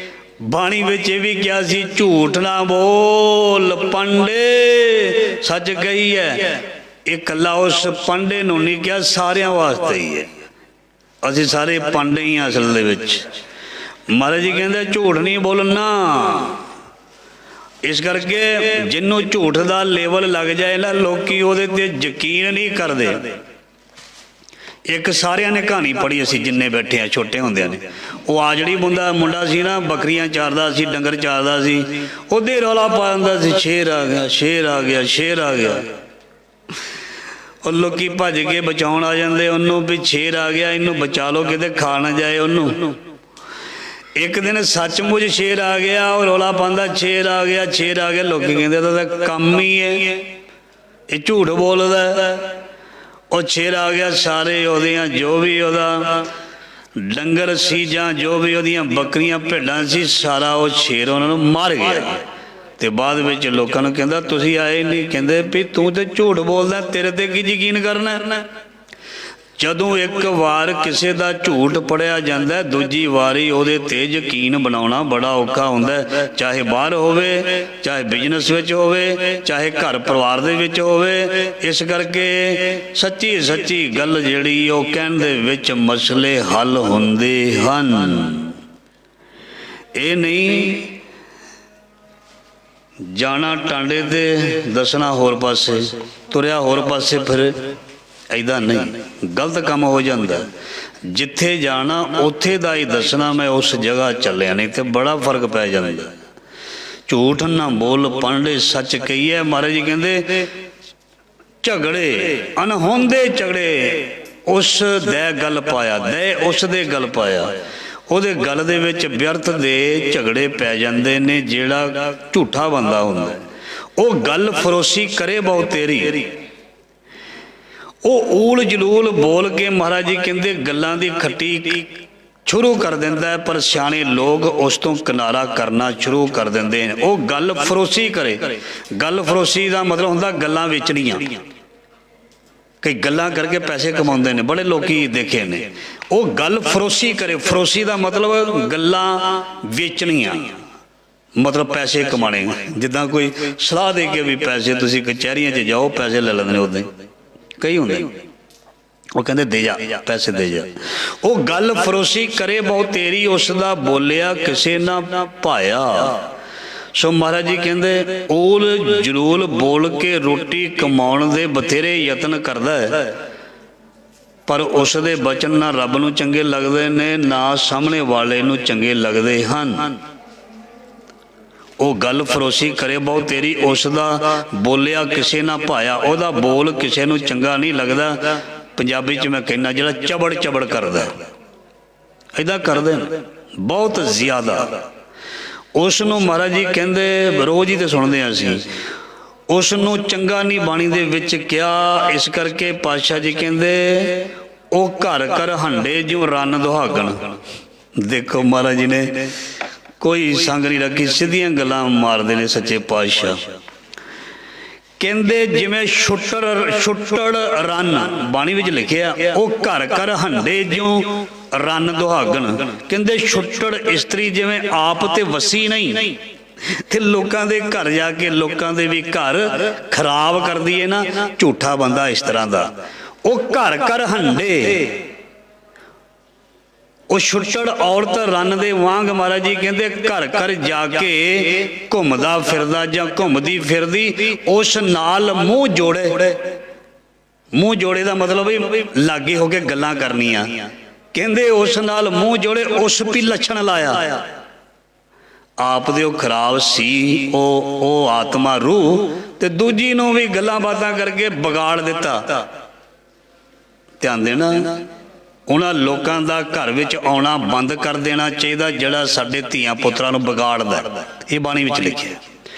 ਬਾਣੀ ਵਿੱਚ ਇਹ ਵੀ ਕਿਹਾ ਸੀ, ਝੂਠ ਨਾ ਬੋਲ ਪੰਡੇ, ਸੱਚ ਕਹੀ ਹੈ। ਇਹ ਇਕੱਲਾ ਉਸ ਪੰਡੇ ਨੂੰ ਨਹੀਂ ਕਿਹਾ, ਸਾਰਿਆਂ ਵਾਸਤੇ ਹੀ ਹੈ। ਅਸੀਂ ਸਾਰੇ ਪੰਡੇ ਹੀ ਹਾਂ ਅਸਲ ਦੇ ਵਿੱਚ। ਮਹਾਰਾਜ ਜੀ ਕਹਿੰਦੇ ਝੂਠ ਨਹੀਂ ਬੋਲਣਾ। ਇਸ ਕਰਕੇ ਜਿਹਨੂੰ ਝੂਠ ਦਾ ਲੇਵਲ ਲੱਗ ਜਾਏ ਨਾ, ਲੋਕੀ ਉਹਦੇ ਤੇ ਯਕੀਨ ਨਹੀਂ ਕਰਦੇ। ਇੱਕ ਸਾਰਿਆਂ ਨੇ ਕਹਾਣੀ ਪੜ੍ਹੀ, ਅਸੀਂ ਜਿੰਨੇ ਬੈਠੇ ਆ ਛੋਟੇ ਹੁੰਦਿਆਂ ਨੇ। ਉਹ ਆਜੜੀ ਮੁੰਡਾ ਸੀ ਨਾ, ਬੱਕਰੀਆਂ ਚਾਰਦਾ ਸੀ, ਡੰਗਰ ਚਾਰਦਾ ਸੀ। ਉਹਦੇ ਰੌਲਾ ਪਾ ਦਿੰਦਾ ਸੀ, ਸ਼ੇਰ ਆ ਗਿਆ, ਸ਼ੇਰ ਆ ਗਿਆ, ਸ਼ੇਰ ਆ ਗਿਆ। ਉਹ ਲੋਕੀ ਭੱਜ ਕੇ ਬਚਾਉਣ ਆ ਜਾਂਦੇ ਉਹਨੂੰ ਵੀ ਸ਼ੇਰ ਆ ਗਿਆ, ਇਹਨੂੰ ਬਚਾ ਲਓ ਕਿਤੇ ਖਾ ਨਾ ਜਾਏ ਉਹਨੂੰ। ਇੱਕ ਦਿਨ ਸੱਚਮੁੱਚ ਸ਼ੇਰ ਆ ਗਿਆ। ਉਹ ਰੌਲਾ ਪਾਉਂਦਾ ਸ਼ੇਰ ਆ ਗਿਆ, ਸ਼ੇਰ ਆ ਗਿਆ। ਲੋਕੀ ਕਹਿੰਦੇ ਇਹਦਾ ਤਾਂ ਕੰਮ ਹੀ ਹੈ, ਇਹ ਝੂਠ ਬੋਲਦਾ। ਉਹ ਸ਼ੇਰ ਆ ਗਿਆ, ਸਾਰੇ ਉਹਦੀਆਂ ਜੋ ਵੀ ਉਹਦਾ ਡੰਗਰ ਸੀ ਜਾਂ ਜੋ ਵੀ ਉਹਦੀਆਂ ਬੱਕਰੀਆਂ ਭੇਡਾਂ ਸੀ, ਸਾਰਾ ਉਹ ਸ਼ੇਰ ਉਹਨਾਂ ਨੂੰ ਮਾਰ ਗਿਆ। ਤੇ ਬਾਅਦ ਵਿੱਚ ਲੋਕਾਂ ਨੂੰ ਕਹਿੰਦਾ ਤੁਸੀਂ ਆਏ ਨਹੀਂ। ਕਹਿੰਦੇ ਵੀ ਤੂੰ ਤੇ ਝੂਠ ਬੋਲਦਾ, ਤੇਰੇ ਤੇ ਕੀ ਯਕੀਨ ਕਰਨਾ। ਜਦੋਂ ਇੱਕ ਵਾਰ ਕਿਸੇ ਦਾ ਝੂਠ ਪੜਿਆ ਜਾਂਦਾ, ਦੂਜੀ ਵਾਰੀ ਉਹਦੇ ਤੇ ਯਕੀਨ ਬਣਾਉਣਾ ਬੜਾ ਔਖਾ ਹੁੰਦਾ। ਚਾਹੇ ਬਾਹਰ ਹੋਵੇ, ਚਾਹੇ ਬਿਜ਼ਨਸ ਵਿੱਚ ਹੋਵੇ, ਚਾਹੇ ਘਰ ਪਰਿਵਾਰ ਦੇ ਵਿੱਚ ਹੋਵੇ। ਇਸ ਕਰਕੇ ਸੱਚੀ ਗੱਲ ਜਿਹੜੀ ਉਹ ਕਹਿਣ ਦੇ ਵਿੱਚ ਮਸਲੇ ਹੱਲ ਹੁੰਦੇ ਹਨ। ਇਹ ਨਹੀਂ ਜਾਣਾ ਟਾਂਡੇ ਤੇ ਦੱਸਣਾ ਹੋਰ ਪਾਸੇ, ਤੁਰਿਆ ਹੋਰ ਪਾਸੇ, ਫਿਰ ਇੱਦਾਂ ਨਹੀਂ, ਗਲਤ ਕੰਮ ਹੋ ਜਾਂਦਾ। ਜਿੱਥੇ ਜਾਣਾ ਉੱਥੇ ਦਾ ਹੀ ਦੱਸਣਾ, ਮੈਂ ਉਸ ਜਗ੍ਹਾ ਚੱਲਿਆ, ਨਹੀਂ ਤੇ ਬੜਾ ਫਰਕ ਪੈ ਜਾਂਦਾ। ਝੂਠ ਨਾ ਬੋਲ ਪੰਡੇ, ਸੱਚ ਕਹੀਏ। ਮਹਾਰਾਜ ਜੀ ਕਹਿੰਦੇ ਝਗੜੇ ਅਨਹੋਂਦੇ ਝਗੜੇ ਉਸ ਦੇ ਗੱਲ ਪਾਇਆ, ਦੇ ਉਸ ਦੇ ਗੱਲ ਪਾਇਆ। ਉਹਦੇ ਗੱਲ ਦੇ ਵਿੱਚ ਵਿਅਰਥ ਦੇ ਝਗੜੇ ਪੈ ਜਾਂਦੇ ਨੇ। ਜਿਹੜਾ ਝੂਠਾ ਬੰਦਾ ਹੁੰਦਾ ਉਹ ਗੱਲ ਫਰੋਸੀ ਕਰੇ ਬਹੁਤ ਤੇਰੀ। ਉਹ ਊਲ ਜਲੂਲ ਬੋਲ ਕੇ ਮਹਾਰਾਜ ਜੀ ਕਹਿੰਦੇ ਗੱਲਾਂ ਦੀ ਖੱਟੀ ਸ਼ੁਰੂ ਕਰ ਦਿੰਦਾ ਹੈ, ਪਰ ਸਿਆਣੇ ਲੋਕ ਉਸ ਤੋਂ ਕਿਨਾਰਾ ਕਰਨਾ ਸ਼ੁਰੂ ਕਰ ਦਿੰਦੇ ਨੇ। ਉਹ ਗੱਲ ਫਰੋਸੀ ਕਰੇ। ਗੱਲ ਫਰੋਸੀ ਦਾ ਮਤਲਬ ਹੁੰਦਾ ਗੱਲਾਂ ਵੇਚਣੀਆਂ। ਕਈ ਗੱਲਾਂ ਕਰਕੇ ਪੈਸੇ ਕਮਾਉਂਦੇ ਨੇ, ਬੜੇ ਲੋਕੀ ਦੇਖੇ ਨੇ। ਉਹ ਗੱਲ ਫਰੋਸੀ ਕਰੇ। ਫਰੋਸੀ ਦਾ ਮਤਲਬ ਗੱਲਾਂ ਵੇਚਣੀਆਂ, ਮਤਲਬ ਪੈਸੇ ਕਮਾਣੇ। ਜਿੱਦਾਂ ਕੋਈ ਸਲਾਹ ਦੇ ਕੇ ਵੀ ਪੈਸੇ, ਤੁਸੀਂ ਕਚਹਿਰੀਆਂ 'ਚ ਜਾਓ ਪੈਸੇ ਲੈ ਲੈਂਦੇ ਨੇ। ਉੱਦਾਂ ਹੀ ਕਈ ਹੁੰਦੇ, ਉਹ ਕਹਿੰਦੇ ਦੇ ਜਾ ਪੈਸੇ, ਦੇ ਜਾ। ਉਹ ਗੱਲ ਫਰੋਸੀ ਕਰੇ ਬਹੁਤ ਤੇਰੀ, ਉਸ ਦਾ ਬੋਲਿਆ ਕਿਸੇ ਨਾ ਭਾਇਆ। ਸੋ ਮਹਾਰਾਜ ਜੀ ਕਹਿੰਦੇ ਊਲ ਜਲੂਲ ਬੋਲ ਕੇ ਰੋਟੀ ਕਮਾਉਣ ਦੇ ਬਥੇਰੇ ਯਤਨ ਕਰਦਾ ਹੈ, ਪਰ ਉਸ ਦੇ ਬਚਨ ਨਾ ਰੱਬ ਨੂੰ ਚੰਗੇ ਲੱਗਦੇ ਨੇ, ਨਾ ਸਾਹਮਣੇ ਵਾਲੇ ਨੂੰ ਚੰਗੇ ਲੱਗਦੇ ਹਨ। ਉਹ ਗੱਲ ਫਰੋਸੀ ਕਰੇ ਬਹੁਤ ਤੇਰੀ, ਉਸ ਦਾ ਬੋਲਿਆ ਕਿਸੇ ਨਾ ਭਾਇਆ। ਉਹਦਾ ਬੋਲ ਕਿਸੇ ਨੂੰ ਚੰਗਾ ਨਹੀਂ ਲੱਗਦਾ। ਪੰਜਾਬੀ 'ਚ ਮੈਂ ਕਹਿੰਦਾ ਜਿਹੜਾ ਚਬੜ ਕਰਦਾ, ਇੱਦਾਂ ਕਰਦੇ ਨੇ ਬਹੁਤ ਜ਼ਿਆਦਾ। ਉਸ ਨੂੰ ਮਹਾਰਾਜ ਜੀ ਕਹਿੰਦੇ ਰੋਜ਼ ਹੀ ਤੇ ਸੁਣਦੇ ਹਾਂ ਅਸੀਂ, ਉਸ ਨੂੰ ਚੰਗਾ ਨਹੀਂ ਬਾਣੀ ਦੇ ਵਿੱਚ ਕਿਹਾ। ਇਸ ਕਰਕੇ ਪਾਤਸ਼ਾਹ ਜੀ ਕਹਿੰਦੇ ਉਹ ਘਰ ਹੰਡੇ ਜਿਉਂ ਰੰਨ ਦੁਹਾਗਣ। ਦੇਖੋ ਮਹਾਰਾਜ ਜੀ ਨੇ ਕੋਈ ਸੰਗ ਨਹੀਂ ਰੱਖੀ, ਸਿੱਧੀਆਂ ਗੱਲਾਂ ਮਾਰਦੇ ਨੇ ਸੱਚੇ ਪਾਤਸ਼ਾਹ। ਕਹਿੰਦੇ ਜਿਵੇਂ ਛੁੱਟੜ ਰੰਨ ਬਾਣੀ ਵਿੱਚ ਲਿਖਿਆ, ਉਹ ਘਰ ਹੰਡੇ ਜਿਉਂ ਰੰਨ ਦੁਹਾਗਣ। ਕਹਿੰਦੇ ਛੁੱਟੜ ਇਸਤਰੀ ਜਿਵੇਂ ਆਪ ਤੇ ਵਸੀ ਨਹੀਂ, ਤੇ ਲੋਕਾਂ ਦੇ ਘਰ ਜਾ ਕੇ ਲੋਕਾਂ ਦੇ ਵੀ ਘਰ ਖਰਾਬ ਕਰਦੀ ਹੈ ਨਾ। ਝੂਠਾ ਬੰਦਾ ਇਸ ਤਰ੍ਹਾਂ ਦਾ, ਉਹ ਘਰ ਹੰਡੇ। ਉਹ ਛੁੱਟੜ ਔਰਤ ਰੰਨ ਦੇ ਵਾਂਗ ਮਹਾਰਾਜ ਜੀ ਕਹਿੰਦੇ ਘਰ ਜਾ ਕੇ ਘੁੰਮਦਾ ਫਿਰਦਾ ਜਾਂ ਘੁੰਮਦੀ ਫਿਰਦੀ ਉਸ ਨਾਲ ਮੂੰਹ ਜੋੜੇ। ਮੂੰਹ ਜੋੜੇ ਦਾ ਮਤਲਬ ਵੀ ਲਾਗੇ ਹੋ ਕੇ ਗੱਲਾਂ ਕਰਨੀਆਂ। ਕਹਿੰਦੇ ਉਸ ਨਾਲ ਮੂੰਹ ਜੋੜੇ, ਉਸ ਵੀ ਲੱਛਣ ਲਾਇਆ। ਆਪ ਦੇ ਉਹ ਖਰਾਬ ਸੀ ਉਹ ਆਤਮਾ ਰੂਹ, ਤੇ ਦੂਜੀ ਨੂੰ ਵੀ ਗੱਲਾਂ ਬਾਤਾਂ ਕਰਕੇ ਵਿਗਾੜ ਦਿੱਤਾ। ਧਿਆਨ ਦੇਣਾ, ਉਹਨਾਂ ਲੋਕਾਂ ਦਾ ਘਰ ਵਿੱਚ ਆਉਣਾ ਬੰਦ ਕਰ ਦੇਣਾ ਚਾਹੀਦਾ ਜਿਹੜਾ ਸਾਡੇ ਧੀਆਂ ਪੁੱਤਰਾਂ ਨੂੰ ਵਿਗਾੜਦਾ। ਇਹ ਬਾਣੀ ਵਿੱਚ ਲਿਖਿਆ।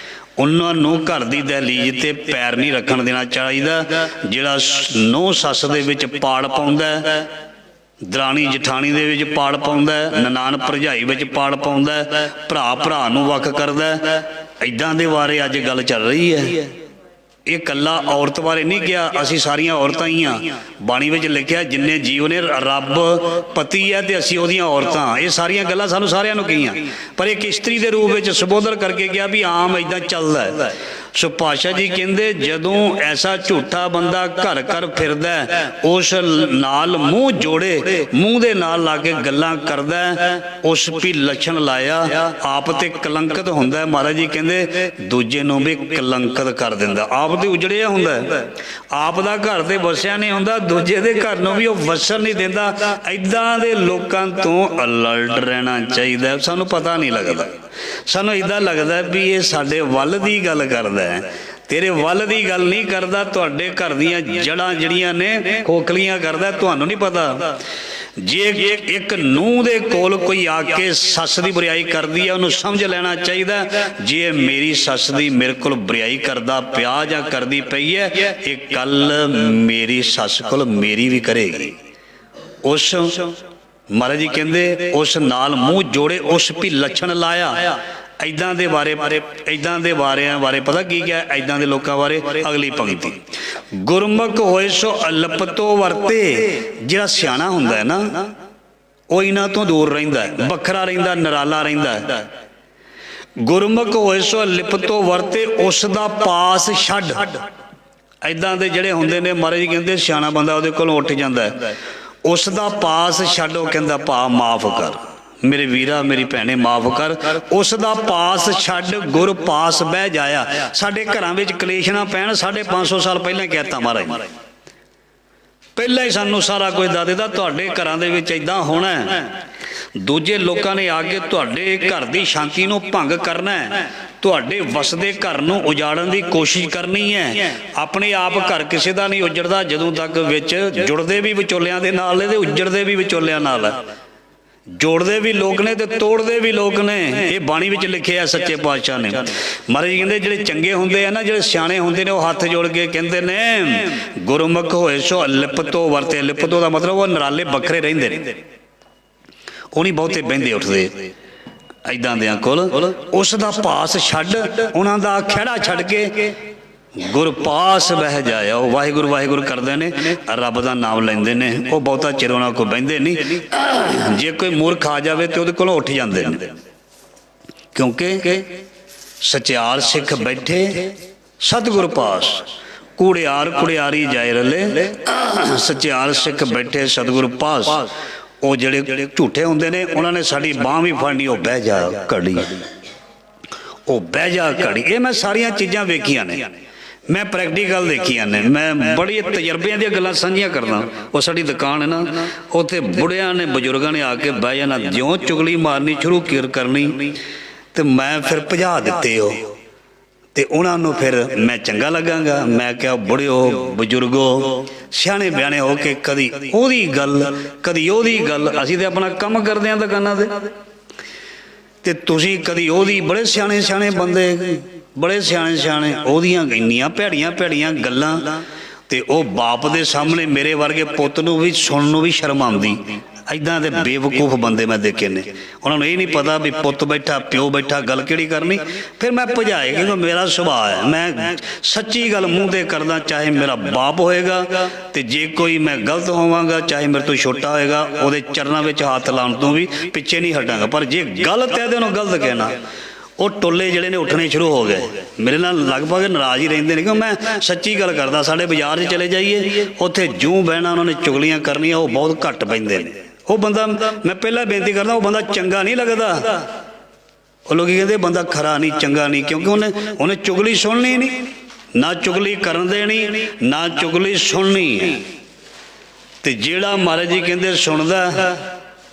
ਉਹਨਾਂ ਨੂੰ ਘਰ ਦੀ ਦਹਲੀਜ਼ ਤੇ ਪੈਰ ਨਹੀਂ ਰੱਖਣ ਦੇਣਾ ਚਾਹੀਦਾ ਜਿਹੜਾ ਨੂੰਹ ਸੱਸ ਦੇ ਵਿੱਚ ਪਾੜ ਪਾਉਂਦਾ, ਦਰਾਣੀ ਜਠਾਣੀ ਦੇ ਵਿੱਚ ਪਾੜ ਪਾਉਂਦਾ, ਨਨਾਣ ਭਰਜਾਈ ਵਿੱਚ ਪਾੜ ਪਾਉਂਦਾ, ਭਰਾ ਭਰਾ ਨੂੰ ਵੱਖ ਕਰਦਾ। ਇੱਦਾਂ ਦੇ ਬਾਰੇ ਅੱਜ ਗੱਲ ਚੱਲ ਰਹੀ ਹੈ। ਇਹ ਇਕੱਲਾ ਔਰਤ ਬਾਰੇ ਨਹੀਂ ਕਿਹਾ, ਅਸੀਂ ਸਾਰੀਆਂ ਔਰਤਾਂ ਹੀ ਹਾਂ। ਬਾਣੀ ਵਿੱਚ ਲਿਖਿਆ ਜਿੰਨੇ ਜੀਵ ਨੇ ਰੱਬ ਪਤੀ ਹੈ ਤੇ ਅਸੀਂ ਉਹਦੀਆਂ ਔਰਤਾਂ। ਇਹ ਸਾਰੀਆਂ ਗੱਲਾਂ ਸਾਨੂੰ ਸਾਰਿਆਂ ਨੂੰ ਕਹੀਆਂ, ਪਰ ਇੱਕ ਇਸਤਰੀ ਦੇ ਰੂਪ ਵਿੱਚ ਸੰਬੋਧਨ ਕਰਕੇ ਕਿਹਾ ਵੀ ਆਮ ਇੱਦਾਂ ਚੱਲਦਾ ਹੈ। ਸੋ ਪਾਤਸ਼ਾਹ ਜੀ ਕਹਿੰਦੇ ਜਦੋਂ ਐਸਾ ਝੂਠਾ ਬੰਦਾ ਘਰ ਘਰ ਫਿਰਦਾ, ਉਸ ਨਾਲ ਮੂੰਹ ਜੋੜੇ, ਮੂੰਹ ਦੇ ਨਾਲ ਲਾ ਕੇ ਗੱਲਾਂ ਕਰਦਾ, ਉਸ ਵੀ ਲੱਛਣ ਲਾਇਆ ਆਪ ਤੇ ਕਲੰਕਤ ਹੁੰਦਾ। ਮਹਾਰਾਜ ਜੀ ਕਹਿੰਦੇ ਦੂਜੇ ਨੂੰ ਵੀ ਕਲੰਕਤ ਕਰ ਦਿੰਦਾ। ਆਪ ਤੇ ਉਜੜਿਆ ਹੁੰਦਾ, ਆਪ ਦਾ ਘਰ ਤੇ ਵਸਿਆ ਨਹੀਂ ਹੁੰਦਾ, ਦੂਜੇ ਦੇ ਘਰ ਨੂੰ ਵੀ ਉਹ ਵਸਣ ਨਹੀਂ ਦਿੰਦਾ। ਇੱਦਾਂ ਦੇ ਲੋਕਾਂ ਤੋਂ ਅਲਰਟ ਰਹਿਣਾ ਚਾਹੀਦਾ। ਸਾਨੂੰ ਪਤਾ ਨਹੀਂ ਲੱਗਦਾ, ਸਾਨੂੰ ਇੱਦਾਂ ਲੱਗਦਾ ਵੀ ਇਹ ਸਾਡੇ ਵੱਲ ਦੀ ਗੱਲ ਕਰਦਾ ਹੈ, ਤੇਰੇ ਵੱਲ ਦੀ ਗੱਲ ਨਹੀਂ ਕਰਦਾ। ਤੁਹਾਡੇ ਘਰ ਦੀਆਂ ਜੜ੍ਹਾਂ ਜਿਹੜੀਆਂ ਨੇ ਖੋਖਲੀਆਂ ਕਰਦਾ, ਤੁਹਾਨੂੰ ਨਹੀਂ ਪਤਾ। ਜੇ ਇੱਕ ਨੂੰਹ ਦੇ ਕੋਲ ਕੋਈ ਆ ਕੇ ਸੱਸ ਦੀ ਬੁਰਾਈ ਕਰਦੀ ਹੈ, ਉਹਨੂੰ ਸਮਝ ਲੈਣਾ ਚਾਹੀਦਾ ਜੇ ਮੇਰੀ ਸੱਸ ਦੀ ਮੇਰੇ ਕੋਲ ਬੁਰਾਈ ਕਰਦਾ ਪਿਆ ਜਾਂ ਕਰਦੀ ਪਈ ਹੈ, ਇਹ ਕੱਲ ਮੇਰੀ ਸੱਸ ਕੋਲ ਮੇਰੀ ਵੀ ਕਰੇਗੀ। ਉਸ ਮਹਾਰਾਜ ਜੀ ਕਹਿੰਦੇ ਉਸ ਨਾਲ ਮੂੰਹ ਜੋੜੇ, ਉਸ ਵੀ ਲੱਛਣ ਲਾਇਆ। ਇੱਦਾਂ ਦੇ ਵਾਰਿਆਂ ਬਾਰੇ ਪਤਾ ਕੀ ਕਿਹਾ ਇੱਦਾਂ ਦੇ ਲੋਕਾਂ ਬਾਰੇ? ਅਗਲੀ ਪੰਕਤੀ, ਗੁਰਮੁਖ ਹੋਏ ਸੋ ਅਲਪਤੋ ਵਰਤੇ। ਜਿਹੜਾ ਸਿਆਣਾ ਹੁੰਦਾ ਹੈ ਨਾ, ਉਹ ਇਹਨਾਂ ਤੋਂ ਦੂਰ ਰਹਿੰਦਾ, ਵੱਖਰਾ ਰਹਿੰਦਾ, ਨਿਰਾਲਾ ਰਹਿੰਦਾ। ਗੁਰਮੁਖ ਹੋਏ ਸੋ ਲਿਪਤੋ ਵਰਤੇ, ਉਸ ਦਾ ਪਾਸ ਛੱਡ। ਇੱਦਾਂ ਦੇ ਜਿਹੜੇ ਹੁੰਦੇ ਨੇ, ਮਹਾਰਾਜ ਜੀ ਕਹਿੰਦੇ ਸਿਆਣਾ ਬੰਦਾ ਉਹਦੇ ਕੋਲੋਂ ਉੱਠ ਜਾਂਦਾ ਹੈ, ਉਸ ਦਾ ਪਾਸ ਛੱਡ। ਉਹ ਕਹਿੰਦਾ ਭਾ ਮਾਫ ਕਰ, ਮੇਰੇ ਵੀਰਾ ਮੇਰੀ ਭੈਣੇ ਮਾਫ ਕਰ। ਉਸ ਦਾ ਪਾਸ ਛੱਡ, ਗੁਰ ਪਾਸ ਬਹਿ ਜਾਇਆ। ਸਾਡੇ ਘਰਾਂ ਵਿੱਚ ਕਲੇਸ਼ ਨਾ ਪੈਣ, 550 ਸਾਲ ਪਹਿਲਾਂ ਕਹਿਤਾ ਮਹਾਰਾਜ, ਪਹਿਲਾਂ ਹੀ ਸਾਨੂੰ ਸਾਰਾ ਕੁਝ ਦੱਸ ਦਿੱਤਾ ਤੁਹਾਡੇ ਘਰਾਂ ਦੇ ਵਿੱਚ ਏਦਾਂ ਹੋਣਾ। ਦੂਜੇ ਲੋਕਾਂ ਨੇ ਆ ਕੇ ਤੁਹਾਡੇ ਘਰ ਦੀ ਸ਼ਾਂਤੀ ਨੂੰ ਭੰਗ ਕਰਨਾ ਹੈ, ਤੁਹਾਡੇ ਵਸਦੇ ਘਰ ਨੂੰ ਉਜਾੜਨ ਦੀ ਕੋਸ਼ਿਸ਼ ਕਰਨੀ ਹੈ। ਆਪਣੇ ਆਪ ਘਰ ਕਿਸੇ ਦਾ ਨਹੀਂ ਉਜੜਦਾ ਜਦੋਂ ਤੱਕ ਵਿੱਚ ਜੁੜਦੇ ਵੀ ਵਿਚੋਲਿਆਂ ਦੇ ਨਾਲ ਨੇ ਤੇ ਉਜੜਦੇ ਵੀ ਵਿਚੋਲਿਆਂ ਨਾਲ ਹੈ। ਜੋੜਦੇ ਵੀ ਲੋਕ ਨੇ ਤੇ ਤੋੜਦੇ ਵੀ ਲੋਕ ਨੇ। ਇਹ ਬਾਣੀ ਵਿੱਚ ਲਿਖਿਆ ਸੱਚੇ ਪਾਤਸ਼ਾਹ ਨੇ। ਮਹਾਰਾਜ ਜੀ ਕਹਿੰਦੇ ਜਿਹੜੇ ਚੰਗੇ ਹੁੰਦੇ ਆ ਨਾ, ਜਿਹੜੇ ਸਿਆਣੇ ਹੁੰਦੇ ਨੇ, ਉਹ ਹੱਥ ਜੋੜ ਕੇ ਕਹਿੰਦੇ ਨੇ ਗੁਰਮੁਖ ਹੋਏ ਸੋ ਲਿਪਤੋ ਵਰਤੇ। ਲਿਪਤੋ ਦਾ ਮਤਲਬ ਉਹ ਨਿਰਾਲੇ ਵੱਖਰੇ ਰਹਿੰਦੇ ਨੇ, ਉਹ ਨਹੀਂ ਬਹੁਤੇ ਬਹਿੰਦੇ ਉੱਠਦੇ ਇੱਦਾਂ ਦਿਆਂ ਕੋਲ। ਉਸ ਦਾ ਪਾਸ ਛੱਡ, ਉਹਨਾਂ ਦਾ ਖਹਿੜਾ ਛੱਡ ਕੇ ਗੁਰ ਪਾਸ ਬਹਿ ਜਾਇਆ। ਉਹ ਵਾਹਿਗੁਰੂ ਵਾਹਿਗੁਰੂ ਕਰਦੇ ਨੇ, ਰੱਬ ਦਾ ਨਾਮ ਲੈਂਦੇ ਨੇ, ਉਹ ਬਹੁਤਾ ਚਿਰ ਉਹਨਾਂ ਕੋਲ ਬਹਿੰਦੇ ਨਹੀਂ। ਜੇ ਕੋਈ ਮੂਰਖ ਆ ਜਾਵੇ ਤੇ ਉਹਦੇ ਕੋਲੋਂ ਉੱਠ ਜਾਂਦੇ ਨੇ, ਕਿਉਂਕਿ ਸਚਿਆਰ ਸਿੱਖ ਬੈਠੇ ਸਤਿਗੁਰ ਪਾਸ। ਕੂੜਿਆਰ ਕੁੜਿਆਰੀ ਜਾਏ ਰਲੇ, ਸਚਿਆਰ ਸਿੱਖ ਬੈਠੇ ਸਤਿਗੁਰ ਪਾਸ। ਉਹ ਜਿਹੜੇ ਝੂਠੇ ਹੁੰਦੇ ਨੇ, ਉਹਨਾਂ ਨੇ ਸਾਡੀ ਬਾਂਹ ਵੀ ਫੜਨੀ, ਉਹ ਬਹਿ ਜਾ ਘੜੀ, ਉਹ ਬਹਿ ਜਾ ਘੜੀ। ਇਹ ਮੈਂ ਸਾਰੀਆਂ ਚੀਜ਼ਾਂ ਵੇਖੀਆਂ ਨੇ, ਮੈਂ ਪ੍ਰੈਕਟੀਕਲ ਦੇਖੀਆਂ ਨੇ, ਮੈਂ ਬੜੀ ਤਜਰਬਿਆਂ ਦੀਆਂ ਗੱਲਾਂ ਸਾਂਝੀਆਂ ਕਰਦਾ। ਉਹ ਸਾਡੀ ਦੁਕਾਨ ਹੈ ਨਾ, ਉੱਥੇ ਬੁੜਿਆਂ ਨੇ ਬਜ਼ੁਰਗਾਂ ਨੇ ਆ ਕੇ ਬਹਿ ਜਾਣਾ, ਜਿਉਂ ਚੁਗਲੀ ਮਾਰਨੀ ਸ਼ੁਰੂ ਕਰਨੀ, ਤੇ ਮੈਂ ਫਿਰ ਭਜਾ ਦਿੱਤੇ ਉਹ, ਤੇ ਉਹਨਾਂ ਨੂੰ ਫਿਰ ਮੈਂ ਚੰਗਾ ਲੱਗਾਂਗਾ। ਮੈਂ ਕਿਹਾ ਬੁੜਿਓ ਬਜ਼ੁਰਗੋ ਸਿਆਣੇ ਬਿਆਣੇ ਹੋ ਕੇ ਕਦੀ ਉਹਦੀ ਗੱਲ ਕਦੀ ਉਹਦੀ ਗੱਲ, ਅਸੀਂ ਤੇ ਆਪਣਾ ਕੰਮ ਕਰਦੇ ਹਾਂ ਦੁਕਾਨਾਂ ਤੇ ਤੁਸੀਂ ਕਦੀ ਉਹਦੀ। ਬੜੇ ਸਿਆਣੇ ਸਿਆਣੇ ਬੰਦੇ, ਬੜੇ ਸਿਆਣੇ ਸਿਆਣੇ, ਉਹਦੀਆਂ ਇੰਨੀਆਂ ਭੈੜੀਆਂ ਭੈੜੀਆਂ ਗੱਲਾਂ। ਤੇ ਉਹ ਬਾਪ ਦੇ ਸਾਹਮਣੇ ਮੇਰੇ ਵਰਗੇ ਪੁੱਤ ਨੂੰ ਵੀ ਸੁਣਨ ਨੂੰ ਵੀ ਸ਼ਰਮ ਆਉਂਦੀ। ਇੱਦਾਂ ਦੇ ਬੇਵਕੂਫ ਬੰਦੇ ਮੈਂ ਦੇਖੇ ਨੇ, ਉਹਨਾਂ ਨੂੰ ਇਹ ਨਹੀਂ ਪਤਾ ਵੀ ਪੁੱਤ ਬੈਠਾ ਪਿਓ ਬੈਠਾ ਗੱਲ ਕਿਹੜੀ ਕਰਨੀ। ਫਿਰ ਮੈਂ ਭਜਾਏ, ਕਿਉਂਕਿ ਮੇਰਾ ਸੁਭਾਅ ਹੈ, ਮੈਂ ਸੱਚੀ ਗੱਲ ਮੂੰਹ ਤੇ ਕਰਦਾ, ਚਾਹੇ ਮੇਰਾ ਬਾਪ ਹੋਏਗਾ ਤੇ ਜੇ ਕੋਈ ਮੈਂ ਗਲਤ ਹੋਵਾਂਗਾ, ਚਾਹੇ ਮੇਰੇ ਤੋਂ ਛੋਟਾ ਹੋਏਗਾ, ਉਹਦੇ ਚਰਨਾਂ ਵਿੱਚ ਹੱਥ ਲਾਉਣ ਤੋਂ ਵੀ ਪਿੱਛੇ ਨਹੀਂ ਹਟਾਂਗਾ। ਪਰ ਜੇ ਗਲਤ ਹੈ ਤੇ ਉਹਨੂੰ ਗਲਤ ਕਹਿਣਾ। ਉਹ ਟੋਲੇ ਜਿਹੜੇ ਨੇ ਉੱਠਣੇ ਸ਼ੁਰੂ ਹੋ ਗਏ, ਮੇਰੇ ਨਾਲ ਲਗਭਗ ਨਾਰਾਜ਼ ਹੀ ਰਹਿੰਦੇ ਨੇ, ਕਿਉਂਕਿ ਮੈਂ ਸੱਚੀ ਗੱਲ ਕਰਦਾ। ਸਾਡੇ ਬਾਜ਼ਾਰ 'ਚ ਚਲੇ ਜਾਈਏ, ਉੱਥੇ ਜੂੰ ਬਹਿਣਾ, ਉਹਨਾਂ ਨੇ ਚੁਗਲੀਆਂ ਕਰਨੀਆਂ, ਉਹ ਬਹੁਤ ਘੱਟ ਬਹਿੰਦੇ ਨੇ। ਉਹ ਬੰਦਾ, ਮੈਂ ਪਹਿਲਾਂ ਬੇਨਤੀ ਕਰਦਾ, ਉਹ ਬੰਦਾ ਚੰਗਾ ਨਹੀਂ ਲੱਗਦਾ। ਉਹ ਲੋਕ ਕਹਿੰਦੇ ਬੰਦਾ ਖਰਾ ਨਹੀਂ, ਚੰਗਾ ਨਹੀਂ, ਕਿਉਂਕਿ ਉਹਨੇ ਚੁਗਲੀ ਸੁਣਨੀ ਨਹੀਂ, ਨਾ ਚੁਗਲੀ ਕਰਨ ਦੇਣੀ, ਨਾ ਚੁਗਲੀ ਸੁਣਨੀ। ਤੇ ਜਿਹੜਾ ਮਹਾਰਾਜ ਜੀ ਕਹਿੰਦੇ ਸੁਣਦਾ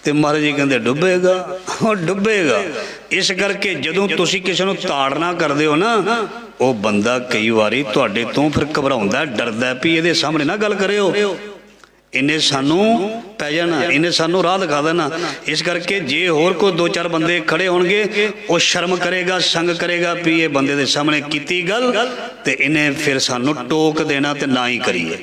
ਤੇ ਮਹਾਰਾਜ ਜੀ ਕਹਿੰਦੇ ਡੁੱਬੇਗਾ, ਉਹ ਡੁੱਬੇਗਾ। ਇਸ ਕਰਕੇ ਜਦੋਂ ਤੁਸੀਂ ਕਿਸੇ ਨੂੰ ਤਾੜਨਾ ਕਰਦੇ ਹੋ ਨਾ, ਉਹ ਬੰਦਾ ਕਈ ਵਾਰੀ ਤੁਹਾਡੇ ਤੋਂ ਫਿਰ ਘਬਰਾਉਂਦਾ, ਡਰਦਾ ਵੀ ਇਹਦੇ ਸਾਹਮਣੇ ਨਾ ਗੱਲ ਕਰਿਓ, ਇਹਨੇ ਸਾਨੂੰ ਪੈ ਜਾਣਾ, ਇਹਨੇ ਸਾਨੂੰ ਰਾਹ ਦਿਖਾ ਦੇਣਾ। ਇਸ ਕਰਕੇ ਜੇ ਹੋਰ ਕੋਈ 2-4 ਬੰਦੇ ਖੜੇ ਹੋਣਗੇ, ਉਹ ਸ਼ਰਮ ਕਰੇਗਾ, ਸੰਗ ਕਰੇਗਾ ਵੀ ਇਹ ਬੰਦੇ ਦੇ ਸਾਹਮਣੇ ਕੀਤੀ ਗੱਲ, ਤੇ ਇਹਨੇ ਫਿਰ ਸਾਨੂੰ ਟੋਕ ਦੇਣਾ ਤੇ ਨਾ ਹੀ ਕਰੀਏ।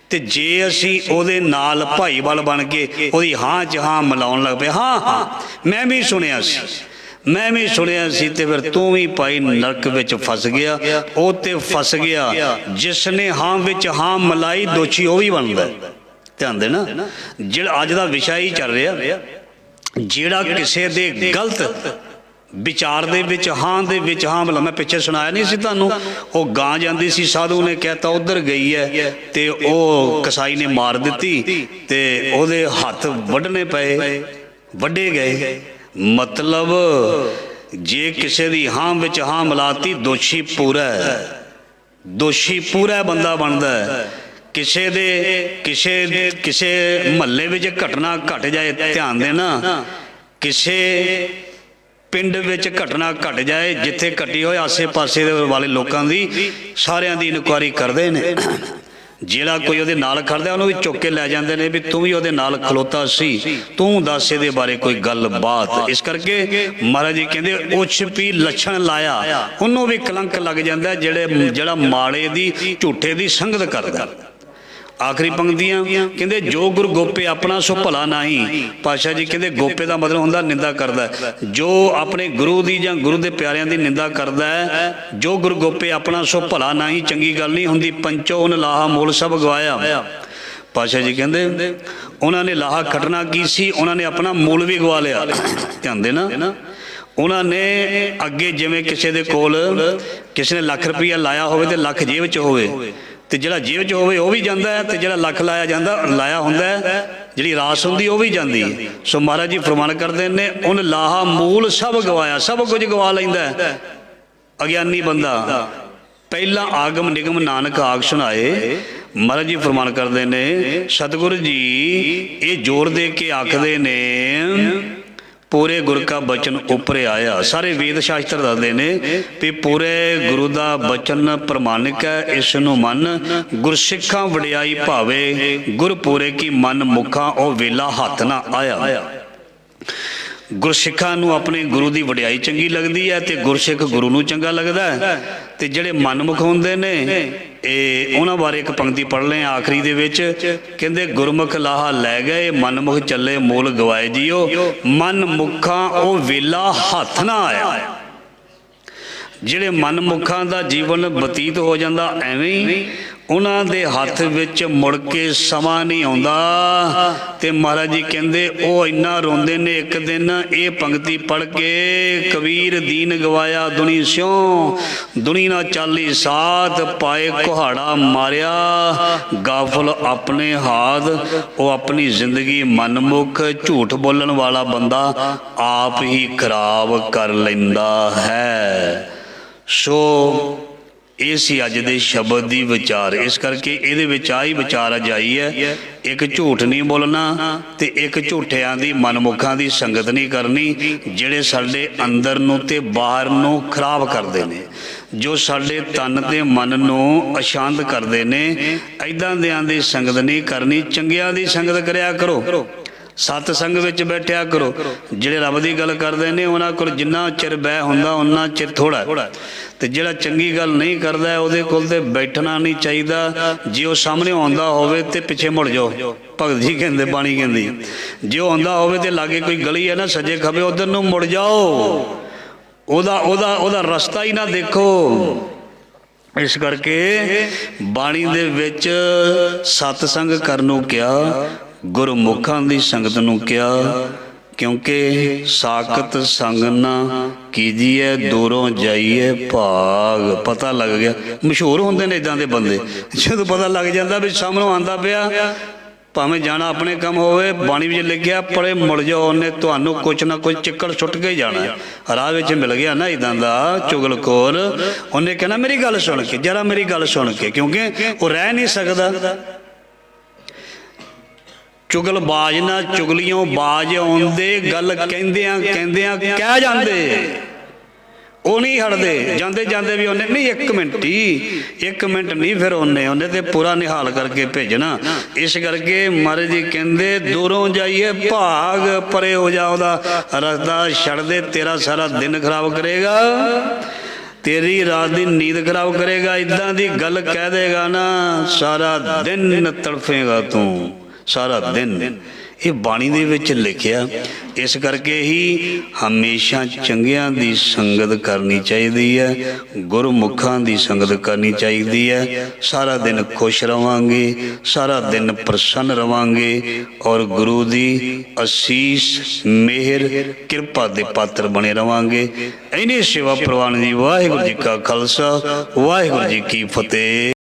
ਤੇ ਜੇ ਅਸੀਂ ਉਹਦੇ ਨਾਲ ਭਾਈਵਾਲ ਬਣ ਕੇ ਉਹਦੀ ਹਾਂ 'ਚ ਹਾਂ ਮਿਲਾਉਣ ਲੱਗ ਪਏ, ਹਾਂ ਹਾਂ ਮੈਂ ਵੀ ਸੁਣਿਆ ਸੀ, ਮੈਂ ਵੀ ਸੁਣਿਆ ਸੀ, ਤੇ ਫਿਰ ਤੂੰ ਵੀ ਭਾਈ ਨਰਕ ਵਿੱਚ ਫਸ ਗਿਆ। ਉਹ ਤੇ ਫਸ ਗਿਆ ਜਿਸ ਨੇ ਹਾਂ ਵਿੱਚ ਹਾਂ ਮਿਲਾਈ, ਦੋਸ਼ੀ ਉਹ ਵੀ ਬਣਦਾ। ਧਿਆਨ ਦੇਣਾ, ਜਿਹੜਾ ਅੱਜ ਦਾ ਵਿਸ਼ਾ ਹੀ ਚੱਲ ਰਿਹਾ, ਜਿਹੜਾ ਕਿਸੇ ਦੇ ਗਲਤ ਵਿਚਾਰ ਦੇ ਵਿੱਚ ਹਾਂ ਦੇ ਵਿੱਚ ਹਾਂ ਮਿਲਾ। ਮੈਂ ਪਿੱਛੇ ਸੁਣਾਇਆ ਨਹੀਂ ਸੀ ਤੁਹਾਨੂੰ, ਉਹ ਗਾਂ ਜਾਂਦੀ ਸੀ, ਸਾਧੂ ਨੇ ਕਹਿਤਾ ਉਧਰ ਗਈ ਹੈ, ਤੇ ਉਹ ਕਸਾਈ ਨੇ ਮਾਰ ਦਿੱਤੀ, ਤੇ ਉਹਦੇ ਹੱਥ ਵੱਢਣੇ ਪਏ, ਵੱਢੇ ਗਏ। ਮਤਲਬ ਜੇ ਕਿਸੇ ਦੀ ਹਾਂ ਵਿੱਚ ਹਾਂ ਮਿਲਾਤੀ, ਦੋਸ਼ੀ ਪੂਰਾ ਹੈ, ਦੋਸ਼ੀ ਪੂਰਾ ਬੰਦਾ ਬਣਦਾ ਹੈ। ਕਿਸੇ ਦੇ ਕਿਸੇ ਮਹੱਲੇ ਵਿੱਚ ਘਟਨਾ ਘਟ ਜਾਏ, ਧਿਆਨ ਦੇਣਾ, ਕਿਸੇ ਪਿੰਡ ਵਿੱਚ ਘਟਨਾ ਘਟ ਜਾਏ, ਜਿੱਥੇ ਘਟੀ ਹੋਏ ਆਸੇ ਪਾਸੇ ਦੇ ਵਾਲੇ ਲੋਕਾਂ ਦੀ ਸਾਰਿਆਂ ਦੀ ਇਨਕੁਆਇਰੀ ਕਰਦੇ ਨੇ। ਜਿਹੜਾ ਕੋਈ ਉਹਦੇ ਨਾਲ ਖੜਦਾ ਉਹਨੂੰ ਵੀ ਚੁੱਕ ਕੇ ਲੈ ਜਾਂਦੇ ਨੇ ਵੀ ਤੂੰ ਵੀ ਉਹਦੇ ਨਾਲ ਖਲੋਤਾ ਸੀ, ਤੂੰ ਦੱਸ ਇਹਦੇ ਬਾਰੇ ਕੋਈ ਗੱਲ ਬਾਤ। ਇਸ ਕਰਕੇ ਮਹਾਰਾਜ ਜੀ ਕਹਿੰਦੇ ਉੱਚ ਵੀ ਲੱਛਣ ਲਾਇਆ, ਉਹਨੂੰ ਵੀ ਕਲੰਕ ਲੱਗ ਜਾਂਦਾ ਜਿਹੜਾ ਮਾੜੇ ਦੀ ਝੂਠੇ ਦੀ ਸੰਗਤ ਕਰਦਾ। ਆਖਰੀ ਪੰਕਤੀਆਂ ਕਹਿੰਦੇ ਜੋ ਗੁਰ ਗੋਪੇ ਆਪਣਾ ਸੋ ਭਲਾ ਨਹੀਂ। ਪਾਤਸ਼ਾਹ ਜੀ ਕਹਿੰਦੇ ਗੋਪੇ ਦਾ ਮਤਲਬ ਹੁੰਦਾ ਨਿੰਦਾ ਕਰਦਾ, ਜੋ ਆਪਣੇ ਗੁਰੂ ਦੀ ਜਾਂ ਗੁਰੂ ਦੇ ਪਿਆਰਿਆਂ ਦੀ ਨਿੰਦਾ ਕਰਦਾ ਹੈ। ਜੋ ਗੁਰ ਗੋਪੇ ਆਪਣਾ ਸੋ ਭਲਾ ਨਹੀਂ, ਚੰਗੀ ਗੱਲ ਨਹੀਂ ਹੁੰਦੀ। ਪੰਚੋ ਉਨ ਲਾਹਾ ਮੂਲ ਸਭ ਗਵਾਇਆ। ਪਾਤਸ਼ਾਹ ਜੀ ਕਹਿੰਦੇ ਉਹਨਾਂ ਨੇ ਲਾਹਾ ਖੱਟਣਾ ਕੀ ਸੀ, ਉਹਨਾਂ ਨੇ ਆਪਣਾ ਮੂਲ ਵੀ ਗਵਾ ਲਿਆ। ਧਿਆਨ ਦੇਣਾ, ਉਹਨਾਂ ਨੇ ਅੱਗੇ ਜਿਵੇਂ ਕਿਸੇ ਦੇ ਕੋਲ ਕਿਸੇ ਨੇ ਲੱਖ ਰੁਪਈਆ ਲਾਇਆ ਹੋਵੇ ਤੇ ਲੱਖ ਜੇਬ 'ਚ ਹੋਵੇ, ਤੇ ਜਿਹੜਾ ਜੇਬ 'ਚ ਹੋਵੇ ਉਹ ਵੀ ਜਾਂਦਾ ਹੈ, ਤੇ ਜਿਹੜਾ ਲੱਖ ਲਾਇਆ ਹੁੰਦਾ ਹੈ, ਜਿਹੜੀ ਰਾਸ ਹੁੰਦੀ ਉਹ ਵੀ ਜਾਂਦੀ ਹੈ। ਸੋ ਮਹਾਰਾਜ ਜੀ ਫਰਮਾਨ ਕਰਦੇ ਨੇ ਉਹਨ ਲਾਹਾ ਮੂਲ ਸਭ ਗਵਾਇਆ, ਸਭ ਕੁਝ ਗਵਾ ਲੈਂਦਾ ਹੈ ਅਗਿਆਨੀ ਬੰਦਾ। ਪਹਿਲਾਂ ਆਗਮ ਨਿਗਮ ਨਾਨਕ ਆਖ ਸੁਣਾਏ। ਮਹਾਰਾਜ ਜੀ ਫਰਮਾਨ ਕਰਦੇ ਨੇ, ਸਤਿਗੁਰੂ ਜੀ ਇਹ ਜ਼ੋਰ ਦੇ ਕੇ ਆਖਦੇ ਨੇ ਪੂਰੇ ਗੁਰ ਕਾ ਬਚਨ ਉਪਰੇ ਆਇਆ। ਸਾਰੇ ਵੇਦ ਸ਼ਾਸਤਰ ਦੱਸਦੇ ਨੇ ਵੀ ਪੂਰੇ ਗੁਰੂ ਦਾ ਬਚਨ ਪ੍ਰਮਾਣਿਕ ਹੈ, ਇਸ ਨੂੰ ਮੰਨ। ਗੁਰਸਿੱਖਾਂ ਵਡਿਆਈ ਭਾਵੇ, ਗੁਰ ਪੂਰੇ ਕੀ ਮਨ ਮੁਖਾਂ ਉਹ ਵੇਲਾ ਹੱਥ ਨਾ ਆਇਆ। ਗੁਰਸਿੱਖਾਂ ਨੂੰ ਆਪਣੇ ਗੁਰੂ ਦੀ ਵਡਿਆਈ ਚੰਗੀ ਲੱਗਦੀ ਹੈ, ਤੇ ਗੁਰਸਿੱਖ ਗੁਰੂ ਨੂੰ ਚੰਗਾ ਲੱਗਦਾ ਹੈ। ਤੇ ਜਿਹੜੇ ਮਨਮੁਖ ਹੁੰਦੇ ਨੇ, ਇਹ ਉਹਨਾਂ ਬਾਰੇ ਇੱਕ ਪੰਕਤੀ ਪੜ੍ਹ ਲਏ ਆਖਰੀ ਦੇ ਵਿੱਚ। ਕਹਿੰਦੇ ਗੁਰਮੁਖ ਲਾਹਾ ਲੈ ਗਏ, ਮਨਮੁਖ ਚੱਲੇ ਮੂਲ ਗਵਾਏ ਜੀਓ। ਮਨਮੁਖਾਂ ਉਹ ਵੇਲਾ ਹੱਥ ਨਾ ਆਇਆ। ਜਿਹੜੇ ਮਨਮੁਖਾਂ ਦਾ ਜੀਵਨ ਬਤੀਤ ਹੋ ਜਾਂਦਾ ਐਵੇਂ ਹੀ, ਉਹਨਾਂ ਦੇ ਹੱਥ ਵਿੱਚ ਮੁੜ ਕੇ ਸਮਾਂ ਨਹੀਂ ਆਉਂਦਾ। ਤੇ ਮਹਾਰਾਜ ਜੀ ਕਹਿੰਦੇ ਉਹ ਇੰਨਾ ਰੋਂਦੇ ਨੇ। ਇੱਕ ਦਿਨ ਇਹ ਪੰਕਤੀ ਪੜ੍ਹ ਕੇ, ਕਬੀਰ ਦੀਨ ਗਵਾਇਆ ਦੁਨੀ ਸਿਉ, ਦੁਨੀ ਨਾ ਚਾਲੀ ਸਾਥ, ਪਾਏ ਕੁਹਾੜਾ ਮਾਰਿਆ ਗਾਫਲ ਆਪਣੇ ਹਾਥ। ਉਹ ਆਪਣੀ ਜ਼ਿੰਦਗੀ ਮਨਮੁਖ ਝੂਠ ਬੋਲਣ ਵਾਲਾ ਬੰਦਾ ਆਪ ਹੀ ਖਰਾਬ ਕਰ ਲੈਂਦਾ ਹੈ। ਸੋ ਇਹ ਸੀ ਅੱਜ ਦੇ ਸ਼ਬਦ ਦੀ ਵਿਚਾਰ। ਇਸ ਕਰਕੇ ਇਹਦੇ ਵਿੱਚ ਆਹੀ ਵਿਚਾਰ ਅੱਜ ਆਈ ਹੈ, ਇੱਕ ਝੂਠ ਨਹੀਂ ਬੋਲਣਾ, ਤੇ ਇੱਕ ਝੂਠਿਆਂ ਦੀ ਮਨਮੁਖਾਂ ਦੀ ਸੰਗਤ ਨਹੀਂ ਕਰਨੀ, ਜਿਹੜੇ ਸਾਡੇ ਅੰਦਰ ਨੂੰ ਤੇ ਬਾਹਰ ਨੂੰ ਖਰਾਬ ਕਰਦੇ ਨੇ, ਜੋ ਸਾਡੇ ਤਨ ਤੇ ਮਨ ਨੂੰ ਅਸ਼ਾਂਤ ਕਰਦੇ ਨੇ। ਇੱਦਾਂ ਦਿਆਂ ਦੀ ਸੰਗਤ ਨਹੀਂ ਕਰਨੀ, ਚੰਗਿਆਂ ਦੀ ਸੰਗਤ ਕਰਿਆ ਕਰੋ। ਸਤ ਸੰਗ ਵਿੱਚ ਬੈਠਿਆ ਕਰੋ। ਜਿਹੜੇ ਰੱਬ ਦੀ ਗੱਲ ਕਰਦੇ ਨੇ ਉਹਨਾਂ ਕੋਲ ਜਿੰਨਾ ਚਿਰ ਬਹਿ ਹੁੰਦਾ ਉਹਨਾਂ ਚਿਰ ਥੋੜ੍ਹਾ, ਤੇ ਜਿਹੜਾ ਚੰਗੀ ਗੱਲ ਨਹੀਂ ਕਰਦਾ ਉਹਦੇ ਕੋਲ ਤੇ ਬੈਠਣਾ ਨਹੀਂ ਚਾਹੀਦਾ। ਜੇ ਉਹ ਸਾਹਮਣੇ ਆਉਂਦਾ ਹੋਵੇ ਤੇ ਪਿੱਛੇ ਮੁੜ ਜਾਓ। ਭਗਤ ਜੀ ਕਹਿੰਦੇ, ਬਾਣੀ ਕਹਿੰਦੀ, ਜੇ ਉਹ ਆਉਂਦਾ ਹੋਵੇ ਤੇ ਲਾਗੇ ਕੋਈ ਗਲੀ ਹੈ ਨਾ ਸੱਜੇ ਖੱਬੇ, ਉਧਰ ਨੂੰ ਮੁੜ ਜਾਓ, ਉਹਦਾ ਰਸਤਾ ਹੀ ਨਾ ਦੇਖੋ। ਇਸ ਕਰਕੇ ਬਾਣੀ ਦੇ ਵਿੱਚ ਸਤਸੰਗ ਕਰਨ ਨੂੰ ਕਿਹਾ, ਗੁਰਮੁਖਾਂ ਦੀ ਸੰਗਤ ਨੂੰ ਕਿਹਾ, ਕਿਉਂਕਿ ਸਾਖਤ ਸੰਗ ਨਾ ਕੀਜੀਏ ਦੂਰੋਂ ਜਾਈਏ ਭਾਗ। ਪਤਾ ਲੱਗ ਗਿਆ, ਮਸ਼ਹੂਰ ਹੁੰਦੇ ਨੇ ਇੱਦਾਂ ਦੇ ਬੰਦੇ, ਜਦੋਂ ਪਤਾ ਲੱਗ ਜਾਂਦਾ ਵੀ ਸਾਹਮਣੋਂ ਆਉਂਦਾ ਪਿਆ, ਭਾਵੇਂ ਜਾਣਾ ਆਪਣੇ ਕੰਮ ਹੋਵੇ, ਬਾਣੀ ਵਿੱਚ ਲਿਖਿਆ ਪਰੇ ਮੁੜ ਜਾਓ, ਉਹਨੇ ਤੁਹਾਨੂੰ ਕੁਛ ਨਾ ਕੁਛ ਚਿੱਕੜ ਸੁੱਟ ਕੇ ਜਾਣਾ। ਰਾਹ ਵਿੱਚ ਮਿਲ ਗਿਆ ਨਾ ਇੱਦਾਂ ਦਾ ਚੁਗਲਖੋਰ, ਉਹਨੇ ਕਹਿਣਾ ਮੇਰੀ ਗੱਲ ਸੁਣ ਕੇ, ਜਰਾ ਮੇਰੀ ਗੱਲ ਸੁਣ ਕੇ, ਕਿਉਂਕਿ ਉਹ ਰਹਿ ਨਹੀਂ ਸਕਦਾ। ਚੁਗਲਬਾਜ਼ ਨਾ ਚੁਗਲੀਆਂ ਬਾਜ਼ ਆਉਂਦੇ, ਗੱਲ ਕਹਿੰਦਿਆਂ ਕਹਿੰਦਿਆਂ ਕਹਿ ਜਾਂਦੇ, ਉਹ ਨਹੀਂ ਹਟਦੇ। ਜਾਂਦੇ ਜਾਂਦੇ ਵੀ ਉਹਨੇ ਨਹੀਂ, 1 ਮਿੰਟ ਹੀ, 1 ਮਿੰਟ ਨਹੀਂ, ਫਿਰ ਉਹਨੇ ਤੇ ਪੂਰਾ ਨਿਹਾਲ ਕਰਕੇ ਭੇਜਣਾ। ਇਸ ਕਰਕੇ ਮਹਾਰਾਜ ਜੀ ਕਹਿੰਦੇ ਦੂਰੋਂ ਜਾਈਏ ਭਾਗ, ਪਰੇ ਹੋ ਜਾ ਉਹਦਾ ਰਸਤਾ ਛੱਡ ਦੇ, ਤੇਰਾ ਸਾਰਾ ਦਿਨ ਖਰਾਬ ਕਰੇਗਾ, ਤੇਰੀ ਰਾਤ ਦੀ ਨੀਂਦ ਖਰਾਬ ਕਰੇਗਾ। ਇੱਦਾਂ ਦੀ ਗੱਲ ਕਹਿ ਦੇਗਾ ਨਾ, ਸਾਰਾ ਦਿਨ ਤੜਫੇਗਾ ਤੂੰ, ਸਾਰਾ ਦਿਨ। ਇਹ ਬਾਣੀ ਦੇ ਵਿੱਚ ਲਿਖਿਆ। ਇਸ ਕਰਕੇ ਹੀ ਹਮੇਸ਼ਾ ਚੰਗਿਆਂ ਦੀ ਸੰਗਤ ਕਰਨੀ ਚਾਹੀਦੀ ਹੈ, ਗੁਰਮੁਖਾਂ ਦੀ ਸੰਗਤ ਕਰਨੀ ਚਾਹੀਦੀ ਹੈ। ਸਾਰਾ ਦਿਨ ਖੁਸ਼ ਰਵਾਂਗੇ, ਸਾਰਾ ਦਿਨ ਪ੍ਰਸੰਨ ਰਵਾਂਗੇ ਔਰ ਗੁਰੂ ਦੀ ਅਸੀਸ, ਮਿਹਰ, ਕਿਰਪਾ ਦੇ ਪਾਤਰ ਬਣੇ ਰਵਾਂਗੇ। ਇੰਨੀ ਸੇਵਾ ਪ੍ਰਵਾਨ ਜੀ। ਵਾਹਿਗੁਰੂ ਜੀ ਕਾ ਖਾਲਸਾ, ਵਾਹਿਗੁਰੂ ਜੀ ਕੀ ਫਤਿਹ।